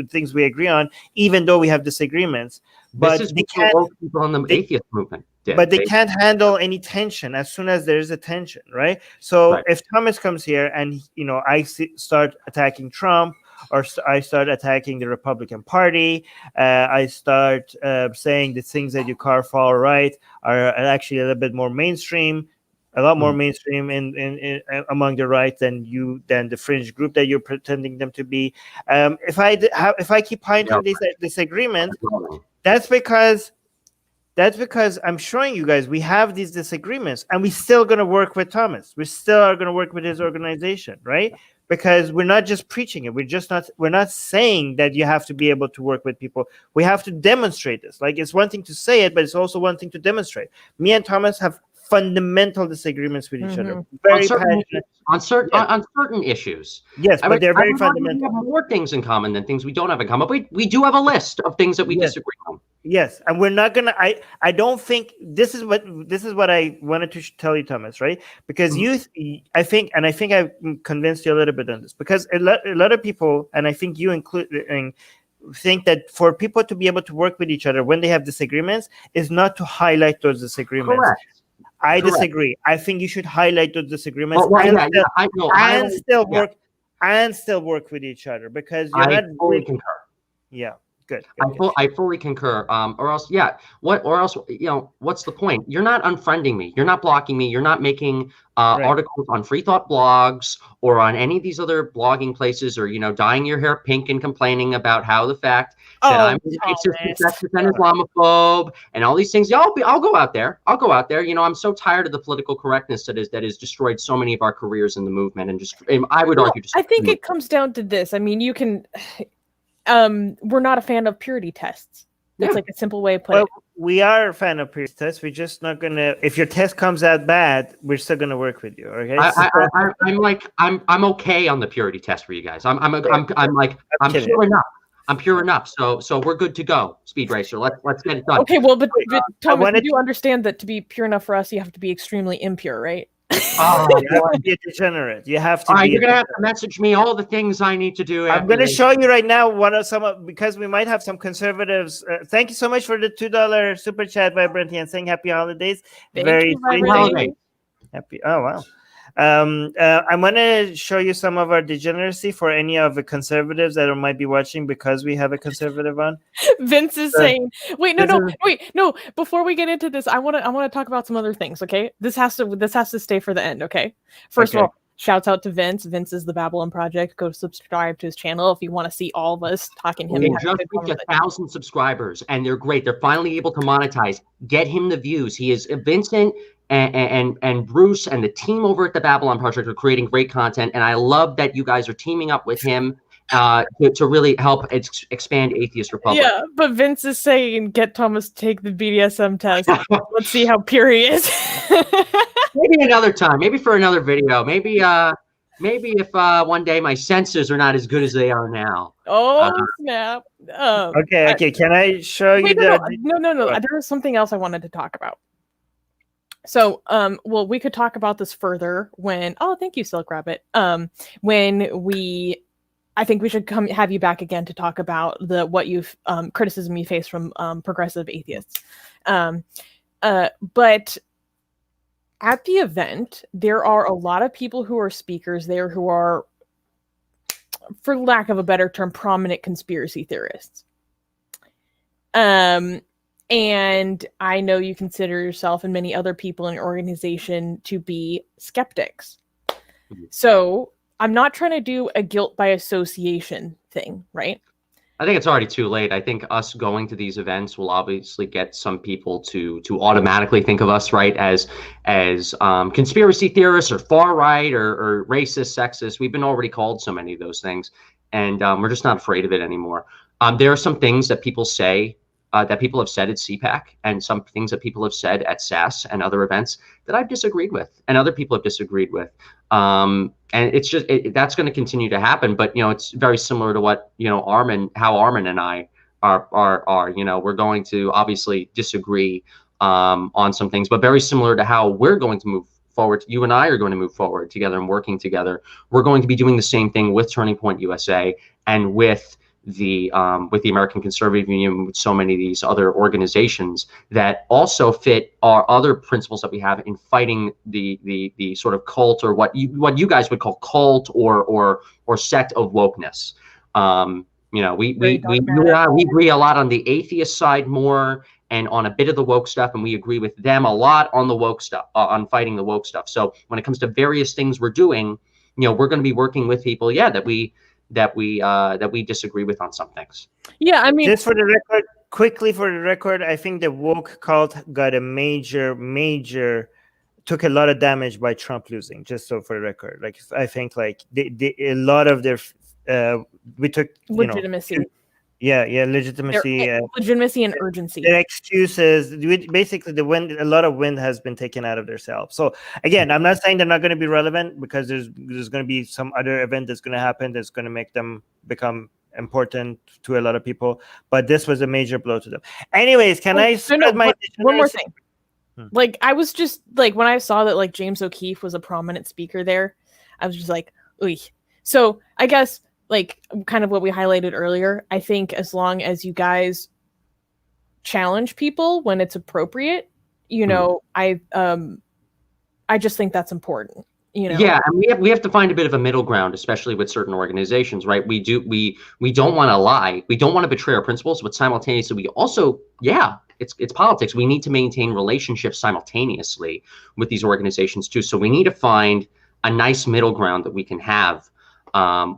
Speaker 1: things we agree on, even though we have disagreements. But
Speaker 3: this is
Speaker 1: they can't.
Speaker 3: People on the atheist movement.
Speaker 1: But they can't handle any tension as soon as there's a tension, right? So if Thomas comes here and I start attacking Trump, or I start attacking the Republican Party, I start saying the things that you call far right are actually a little bit more mainstream, a lot more mainstream in among the right than the fringe group that you're pretending them to be. If I keep pointing these disagreements, that's because I'm showing you guys we have these disagreements, and we're still going to work with Thomas. We still are going to work with his organization, right? Because we're not just preaching it. We're not saying that you have to be able to work with people. We have to demonstrate this. Like, it's one thing to say it, but it's also one thing to demonstrate. Me and Thomas have fundamental disagreements with each other. Very passionate
Speaker 3: on certain issues.
Speaker 1: Yes, but they're very fundamental.
Speaker 3: We have more things in common than things we don't have in common. But we do have a list of things that we disagree on.
Speaker 1: Yes, and we're not gonna. I don't think this is what I wanted to tell you, Thomas, right? Because I think I've convinced you a little bit on this, because a lot of people, and I think you including, think that for people to be able to work with each other when they have disagreements is not to highlight those disagreements.
Speaker 3: Correct.
Speaker 1: I disagree. I think you should highlight those disagreements and still work with each other, because you're not
Speaker 3: fully concur.
Speaker 1: Yeah. Good.
Speaker 3: I fully concur. Or else, what's the point? You're not unfriending me. You're not blocking me. You're not making articles on Free Thought blogs or on any of these other blogging places, or dyeing your hair pink and complaining about how the fact that I'm a sexist and Islamophobe and all these things. I'll go out there. I'm so tired of the political correctness that has destroyed so many of our careers in the movement, and I would argue.
Speaker 2: I think it comes down to this. I mean, you can. We're not a fan of purity tests. That's like a simple way of putting it.
Speaker 1: We are a fan of purity tests. We're just not gonna. If your test comes out bad, we're still gonna work with you. Okay.
Speaker 3: I'm okay on the purity test for you guys. I'm pure enough. I'm pure enough. So we're good to go. Speed Racer. Let's get it done.
Speaker 2: Okay. Well, but Thomas, you do understand that to be pure enough for us, you have to be extremely impure, right?
Speaker 1: Oh, you have to be a degenerate. You have to.
Speaker 3: All right, you're gonna have to message me all the things I need to do.
Speaker 1: I'm gonna show you right now because we might have some conservatives. Thank you so much for the $2 super chat by Brentian saying happy holidays.
Speaker 2: Happy holidays.
Speaker 1: Happy. Oh wow. I'm going to show you some of our degeneracy for any of the conservatives that might be watching, because we have a conservative on.
Speaker 2: Vince is saying, wait, no. Before we get into this, I want to talk about some other things. Okay, this has to stay for the end. Okay, first of all, shouts out to Vince. Vince is the Babylon Project. Go subscribe to his channel if you want to see all of us talking to him.
Speaker 3: We just reached 1,000 subscribers, and they're great. They're finally able to monetize. Get him the views. He is Vincent. And Bruce and the team over at the Babylon Project are creating great content, and I love that you guys are teaming up with him to really help expand Atheist Republic.
Speaker 2: Yeah, but Vince is saying, get Thomas to take the BDSM test. Let's see how pure he is.
Speaker 3: Maybe another time. Maybe for another video. Maybe if one day my senses are not as good as they are now.
Speaker 2: Oh, snap.
Speaker 1: Okay. Can I show you
Speaker 2: No. There was something else I wanted to talk about. So, we could talk about this further when. Oh, thank you, Silk Rabbit. I think we should have you back again to talk about what you've criticism you face from progressive atheists. But at the event, there are a lot of people who are speakers there who are, for lack of a better term, prominent conspiracy theorists. And I know you consider yourself and many other people in your organization to be skeptics. So I'm not trying to do a guilt by association thing, right?
Speaker 3: I think it's already too late. I think us going to these events will obviously get some people to automatically think of us, right, as conspiracy theorists or far right or racist, sexist. We've been already called so many of those things, and we're just not afraid of it anymore. There are some things that people say that people have said at CPAC, and some things that people have said at SAS and other events that I've disagreed with, and other people have disagreed with. And it's just that's going to continue to happen. But it's very similar to what how Armin and I are. We're going to obviously disagree on some things, but very similar to how we're going to move forward. You and I are going to move forward together and working together. We're going to be doing the same thing with Turning Point USA and with the American Conservative Union, with so many of these other organizations that also fit our other principles that we have in fighting the sort of cult, or what you guys would call cult or sect of wokeness. We agree a lot on the atheist side more, and on a bit of the woke stuff, and we agree with them a lot on the woke stuff, on fighting the woke stuff. So when it comes to various things we're doing, we're going to be working with people, that we disagree with on some things.
Speaker 2: Yeah, I mean,
Speaker 1: just quickly for the record, I think the woke cult got a major took a lot of damage by Trump losing. Just so for the record, like I think like a lot of their we took
Speaker 2: legitimacy.
Speaker 1: Legitimacy,
Speaker 2: legitimacy and urgency.
Speaker 1: Their excuses, basically, a lot of wind has been taken out of their sails. So again, I'm not saying they're not going to be relevant, because there's going to be some other event that's going to happen that's going to make them become important to a lot of people. But this was a major blow to them. Anyways,
Speaker 2: one more thing? Like, I was just like, when I saw that like James O'Keefe was a prominent speaker there, I was just like, ooh. So I guess, like, kind of what we highlighted earlier, I think as long as you guys challenge people when it's appropriate, I just think that's important.
Speaker 3: Yeah, and we have to find a bit of a middle ground, especially with certain organizations, right? We don't want to lie, we don't want to betray our principles, but simultaneously we also, it's politics. We need to maintain relationships simultaneously with these organizations too. So we need to find a nice middle ground that we can have,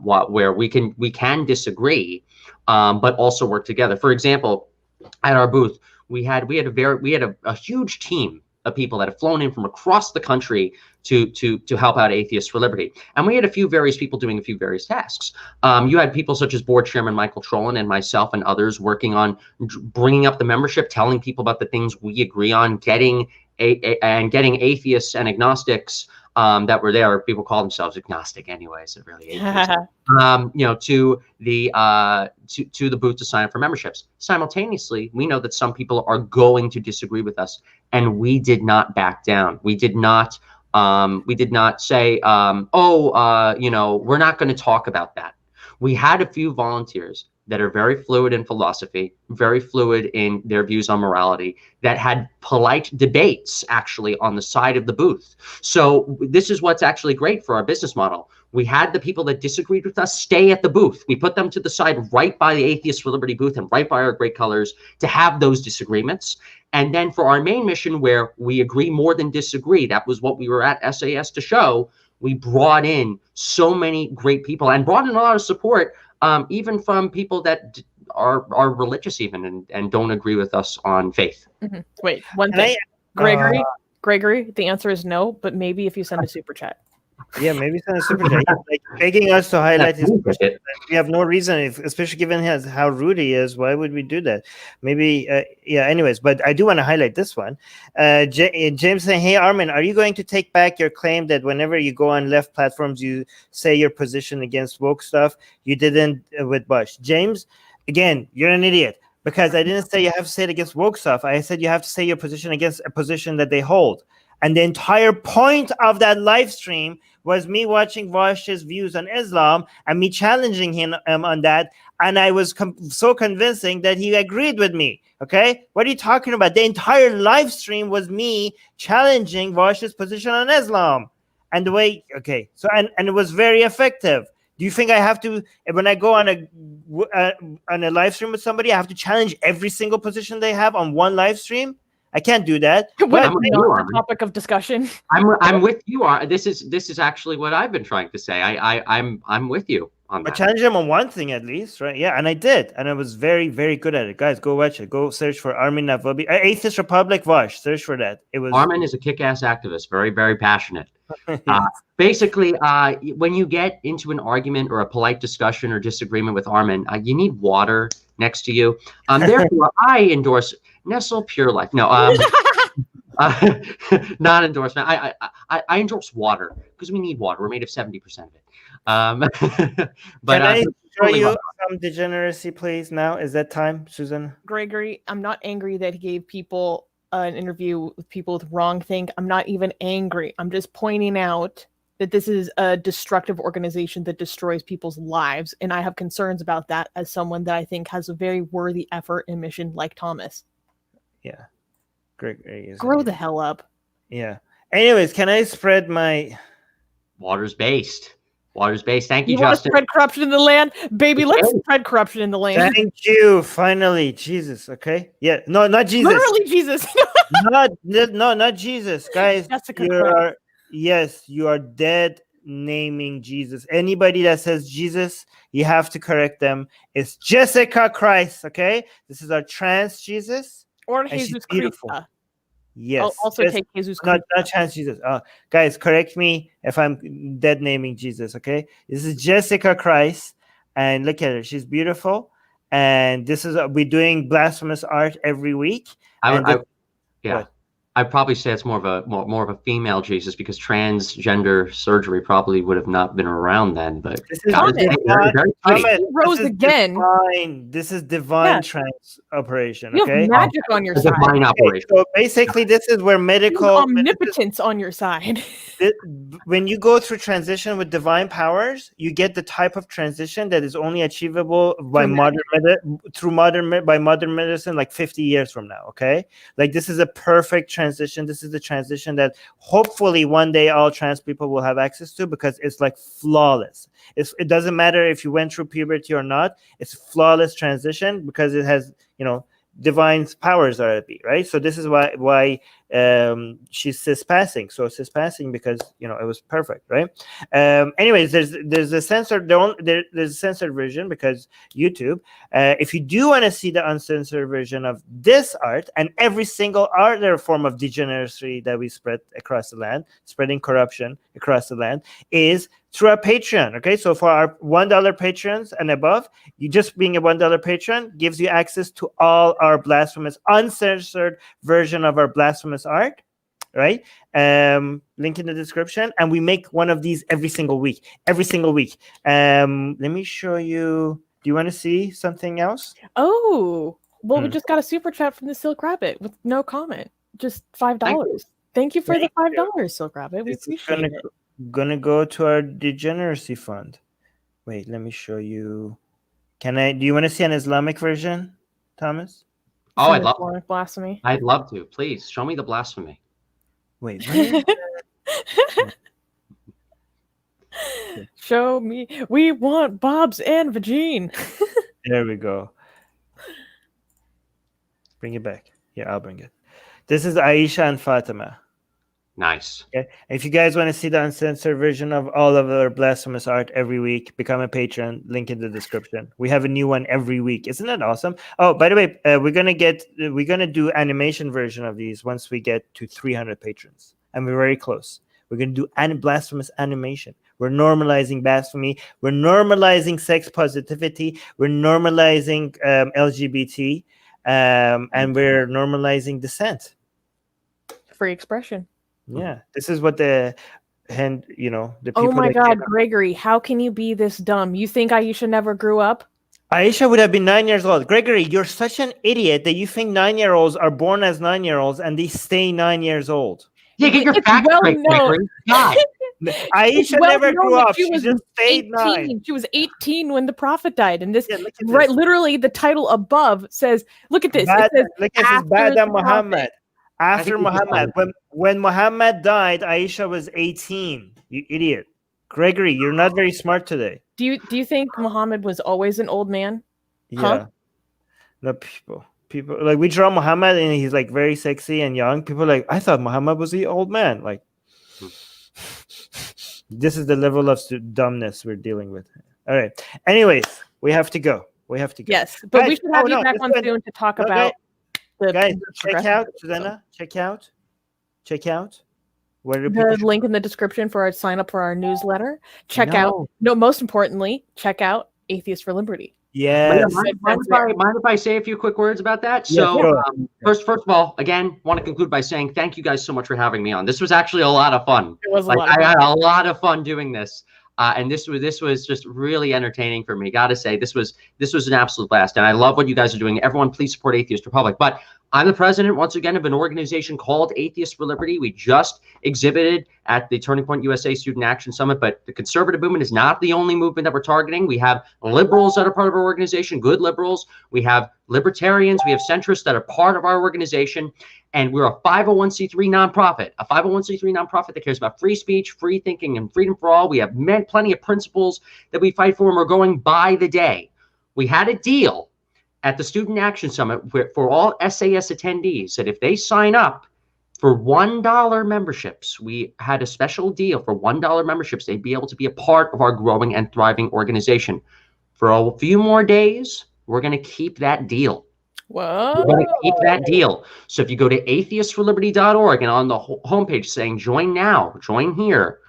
Speaker 3: where we can disagree, but also work together. For example, at our booth, we had a huge team of people that have flown in from across the country to help out Atheists for Liberty, and we had a few various people doing a few various tasks. You had people such as Board Chairman Michael Trollan and myself and others working on bringing up the membership, telling people about the things we agree on, getting atheists and agnostics that were there. People call themselves agnostic anyways, it really is. To the booth to sign up for memberships. Simultaneously, we know that some people are going to disagree with us, and we did not back down. We did not say, we're not going to talk about that. We had a few volunteers that are very fluid in philosophy, very fluid in their views on morality, that had polite debates actually on the side of the booth. So this is what's actually great for our business model. We had the people that disagreed with us stay at the booth. We put them to the side right by the Atheists for Liberty booth and right by our great colors to have those disagreements. And then for our main mission, where we agree more than disagree, that was what we were at SAS to show. We brought in so many great people and brought in a lot of support, even from people that are religious even and don't agree with us on faith.
Speaker 2: Mm-hmm. Wait, one thing. Gregory, the answer is no, but maybe if you send a super chat.
Speaker 1: Yeah, maybe send a super chat. Like begging us to highlight his question. We have no reason, especially given how rude he is. Why would we do that? Maybe, anyways, but I do want to highlight this one. James saying, hey, Armin, are you going to take back your claim that whenever you go on left platforms, you say your position against woke stuff? You didn't with Bush. James, again, you're an idiot, because I didn't say you have to say it against woke stuff. I said you have to say your position against a position that they hold. And the entire point of that live stream was me watching Vosh's views on Islam and me challenging him on that. And I was so convincing that he agreed with me. Okay? What are you talking about? The entire live stream was me challenging Vosh's position on Islam. And the way, okay. So, and it was very effective. Do you think I have to, when I go on a live stream with somebody, I have to challenge every single position they have on one live stream? I can't do that.
Speaker 2: But the topic of discussion.
Speaker 3: I'm with you. This is actually what I've been trying to say. I'm with you. on that.
Speaker 1: I challenged him on one thing at least, right? Yeah, and I did, and I was very, very good at it. Guys, go watch it. Go search for Armin Navabi, Atheist Republic. Watch, search for that. It was
Speaker 3: Armin is a kick-ass activist, very, very passionate. Basically, when you get into an argument or a polite discussion or disagreement with Armin, you need water next to you. Therefore, I endorse Nestle Pure Life. No, not endorsement. I endorse water because we need water. We're made of 70% of it. But
Speaker 1: can I show you some degeneracy, please? Now is that time, Susan?
Speaker 2: Gregory, I'm not angry that he gave people an interview with people with wrong think. I'm not even angry. I'm just pointing out that this is a destructive organization that destroys people's lives, and I have concerns about that as someone that I think has a very worthy effort and mission like Thomas.
Speaker 1: Yeah. Gregory is
Speaker 2: grow the hell up.
Speaker 1: Yeah. Anyways, can I spread my
Speaker 3: water's based? Water's based. Thank you,
Speaker 2: Justin. Want to spread corruption in the land, baby. Let's spread corruption in the land.
Speaker 1: Thank you. Finally, Jesus. Okay. Yeah. No, not Jesus.
Speaker 2: Literally Jesus.
Speaker 1: not Jesus, guys. You are dead naming Jesus. Anybody that says Jesus, you have to correct them. It's Jessica Christ. Okay. This is our trans Jesus.
Speaker 2: Or Jesus Christ.
Speaker 1: Yes.
Speaker 2: I'll also take Jesus Christ.
Speaker 1: Not trans Jesus. Guys, correct me if I'm dead naming Jesus, okay? This is Jessica Christ, and look at her. She's beautiful. And this is we're doing blasphemous art every week.
Speaker 3: I'd probably say it's more of a female Jesus because transgender surgery probably would have not been around then. But
Speaker 1: this is
Speaker 2: rose again.
Speaker 1: This is divine trans operation.
Speaker 2: You have magic on your side.
Speaker 3: Divine operation.
Speaker 1: So basically, this is where medical
Speaker 2: omnipotence on your side.
Speaker 1: When you go through transition with divine powers, you get the type of transition that is only achievable by modern medicine, like 50 years from now. Okay, like this is a perfect transition. This is the transition that hopefully one day all trans people will have access to because it's like flawless. It doesn't matter if you went through puberty or not. It's a flawless transition because it has, divine powers are at be, right? So this is why she's cis-passing. So cis-passing because it was perfect, right? Anyways, there's a censored there's a censored version because YouTube. If you do want to see the uncensored version of this art and every single other form of degeneracy that we spread across the land, spreading corruption across the land, is through our Patreon. Okay, so for our $1 patrons and above, you just being a $1 patron gives you access to all our blasphemous uncensored version of our blasphemous art, right? Link in the description, and we make one of these every single week. Let me show you. Do you want to see something else?
Speaker 2: Oh, well, we just got a super chat from the Silk Rabbit with no comment, just $5. Thank you for the $5, Silk Rabbit. We appreciate it.
Speaker 1: Gonna go to our degeneracy fund. Wait, let me show you. Do you want to see an Islamic version, Thomas?
Speaker 3: Oh, I'd love
Speaker 2: blasphemy.
Speaker 3: I'd love to. Please show me the blasphemy.
Speaker 1: Wait.
Speaker 2: Show me. We want Bob's and Vagine.
Speaker 1: There we go. Bring it back. Yeah, I'll bring it. This is Aisha and Fatima.
Speaker 3: Nice.
Speaker 1: Okay. If you guys want to see the uncensored version of all of our blasphemous art every week, become a patron. Link in the description. We have a new one every week. Isn't that awesome? Oh, by the way, we're gonna do animation version of these once we get to 300 patrons, and we're very close. We're gonna do blasphemous animation. We're normalizing blasphemy. We're normalizing sex positivity. We're normalizing LGBT, and we're normalizing dissent.
Speaker 2: Free expression.
Speaker 1: Yeah, this is what the people.
Speaker 2: Oh my God, Gregory, how can you be this dumb? You think Aisha never grew up?
Speaker 1: Aisha would have been 9 years old. Gregory, you're such an idiot that you think 9-year-olds are born as 9-year-olds and they stay 9 years old.
Speaker 3: Yeah, get your facts right, Gregory.
Speaker 1: Aisha never grew up. She just stayed 9.
Speaker 2: She was 18 when the prophet died. And this, right, literally, the title above says, "Look at this." It says,
Speaker 1: "Look at this, Bada Muhammad." After Muhammad, when Muhammad died, Aisha was 18. You idiot, Gregory! You're not very smart today.
Speaker 2: Do you think Muhammad was always an old man?
Speaker 1: Yeah. Huh? No, people like we draw Muhammad and he's like very sexy and young. People are like, I thought Muhammad was the old man. Like, this is the level of dumbness we're dealing with. All right. Anyways, we have to go.
Speaker 2: Yes, but
Speaker 1: guys,
Speaker 2: we should have you back on soon to talk about the
Speaker 1: guys. Check out Susanna. Check out. Where
Speaker 2: the link in the description for our sign up for our newsletter. Most importantly, check out Atheist for Liberty.
Speaker 1: Yes.
Speaker 3: Mind if I say a few quick words about that?
Speaker 1: Yeah,
Speaker 3: so first of all, again, want to conclude by saying thank you guys so much for having me on. This was actually a lot of fun.
Speaker 2: It was a lot of
Speaker 3: fun.
Speaker 2: I
Speaker 3: had a lot of fun doing this. And this was just really entertaining for me. Gotta say, this was an absolute blast. And I love what you guys are doing. Everyone, please support Atheist Republic. But I'm the president, once again, of an organization called Atheist for Liberty. We just exhibited at the Turning Point USA Student Action Summit, but the conservative movement is not the only movement that we're targeting. We have liberals that are part of our organization, good liberals. We have libertarians. We have centrists that are part of our organization. And we're a 501c3 nonprofit, that cares about free speech, free thinking, and freedom for all. We have plenty of principles that we fight for, and we're going by the day. We had a deal at the Student Action Summit for all SAS attendees that if they sign up for $1 memberships, we had a special deal for $1 memberships. They'd be able to be a part of our growing and thriving organization. For a few more days, we're going to keep that deal.
Speaker 2: Whoa.
Speaker 3: We're going to keep that deal. So if you go to atheistforliberty.org and on the homepage saying join now, join here,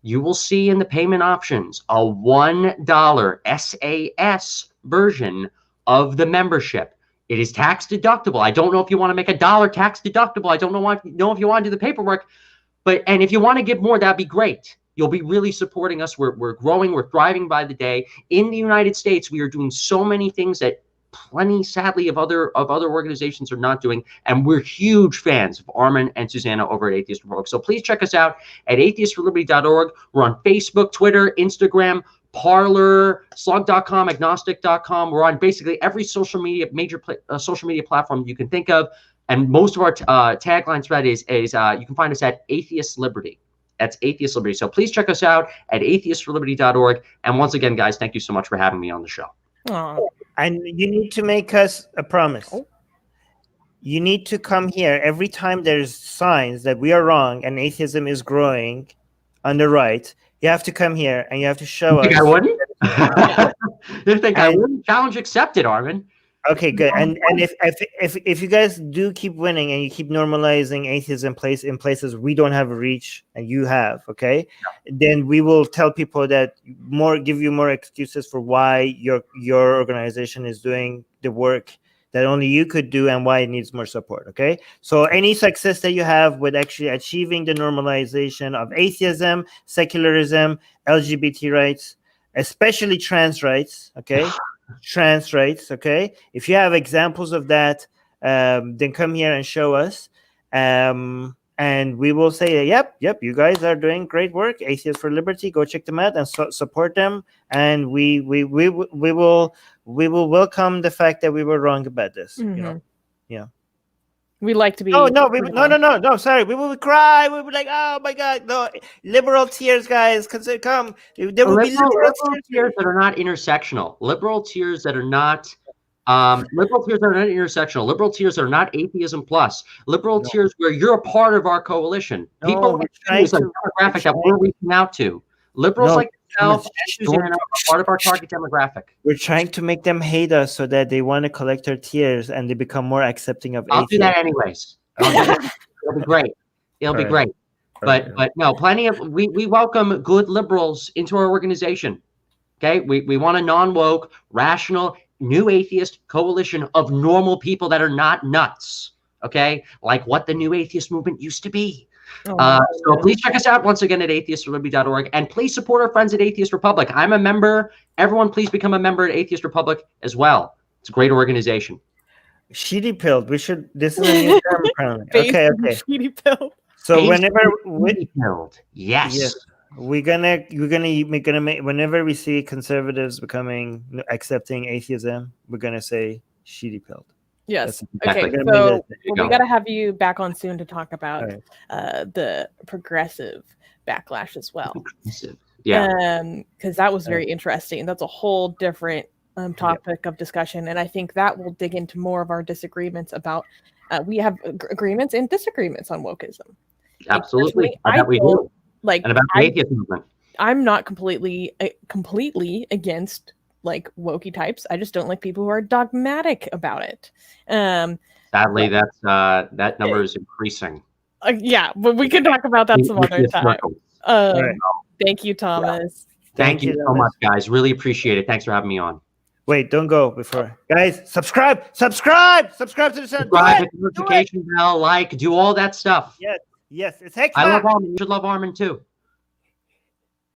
Speaker 3: you will see in the payment options a $1 SAS version of the membership. It is tax deductible. I don't know if you want to make $1 tax deductible. I don't know if you want to do the paperwork, and if you want to give more, that'd be great. You'll be really supporting us. We're growing, we're thriving by the day. In the United States, we are doing so many things that plenty, sadly, of other organizations are not doing, and we're huge fans of Armin and Susanna over at Atheist Republic. So please check us out at atheistforliberty.org. We're on Facebook, Twitter, Instagram, Parler, slug.com, agnostic.com. We're on basically every major social media platform you can think of. And most of our tagline thread is you can find us at Atheist Liberty. That's Atheist Liberty. So please check us out at atheistforliberty.org. And once again, guys, thank you so much for having me on the show.
Speaker 2: Aww.
Speaker 1: And you need to make us a promise. You need to come here every time there's signs that we are wrong and atheism is growing on the right. You have to come here and you have to show us.
Speaker 3: I wouldn't? You think I wouldn't? Challenge accepted, Armin.
Speaker 1: Okay, good. And if you guys do keep winning and you keep normalizing atheism in places we don't have a reach and you have, okay, then we will tell people that give you more excuses for why your organization is doing the work that only you could do and why it needs more support. Okay, so any success that you have with actually achieving the normalization of atheism, secularism, LGBT rights, especially trans rights, okay. Trans rights, okay. If you have examples of that, then come here and show us, and we will say, yep, you guys are doing great work. Atheists for Liberty, go check them out and support them. And we will welcome the fact that we were wrong about this.
Speaker 2: Mm-hmm.
Speaker 1: You know, yeah.
Speaker 2: We like to be.
Speaker 1: No. Sorry, we will cry. We will be like, oh my God, no, liberal tears, guys. Come, there will be liberal
Speaker 3: tears that are not intersectional. Liberal tears that are not. Liberal tears that are not intersectional. Liberal tears that are not atheism plus. Liberal tears where you're a part of our coalition. People like demographic that we're reaching out to. Liberals like yourself and Susanna are part of our target demographic.
Speaker 1: We're trying to make them hate us so that they want to collect their tears and they become more accepting of
Speaker 3: I'll do that anyways. It'll be great. It'll be great. But no, plenty of we welcome good liberals into our organization. Okay, we want a non-woke, rational, new atheist coalition of normal people that are not nuts. Okay, like what the new atheist movement used to be. So please check us out once again at atheistforliberty.org, and please support our friends at Atheist Republic. I'm a member. Everyone, please become a member at Atheist Republic as well. It's a great organization.
Speaker 1: Shitty pilled. We should. This is a new term apparently. Okay.
Speaker 2: Shitty pilled.
Speaker 1: So whenever
Speaker 3: pilled, yes.
Speaker 1: We're gonna make whenever we see conservatives accepting atheism, we're gonna say shitty pilled.
Speaker 2: Yes. Okay. So we got to have you back on soon to talk about the progressive backlash as well.
Speaker 3: Yeah.
Speaker 2: Because that was very interesting. That's a whole different topic of discussion, and I think that will dig into more of our disagreements about. We have agreements and disagreements on wokeism.
Speaker 3: Absolutely.
Speaker 2: I
Speaker 3: we do.
Speaker 2: Like
Speaker 3: and about the atheist movement.
Speaker 2: I'm not completely against like wokey types. I just don't like people who are dogmatic about it.
Speaker 3: Sadly, that's that number is increasing.
Speaker 2: Yeah, but we can talk about that some other time.
Speaker 1: Right.
Speaker 2: Thank you, Thomas.
Speaker 3: Thank you so much, guys. Really appreciate it. Thanks for having me on.
Speaker 1: Wait, don't go before. Guys, subscribe to the channel.
Speaker 3: Subscribe, hit the notification bell, like, do all that stuff.
Speaker 1: Yes, it's Hex.
Speaker 3: I love Armin. You should love Armin too.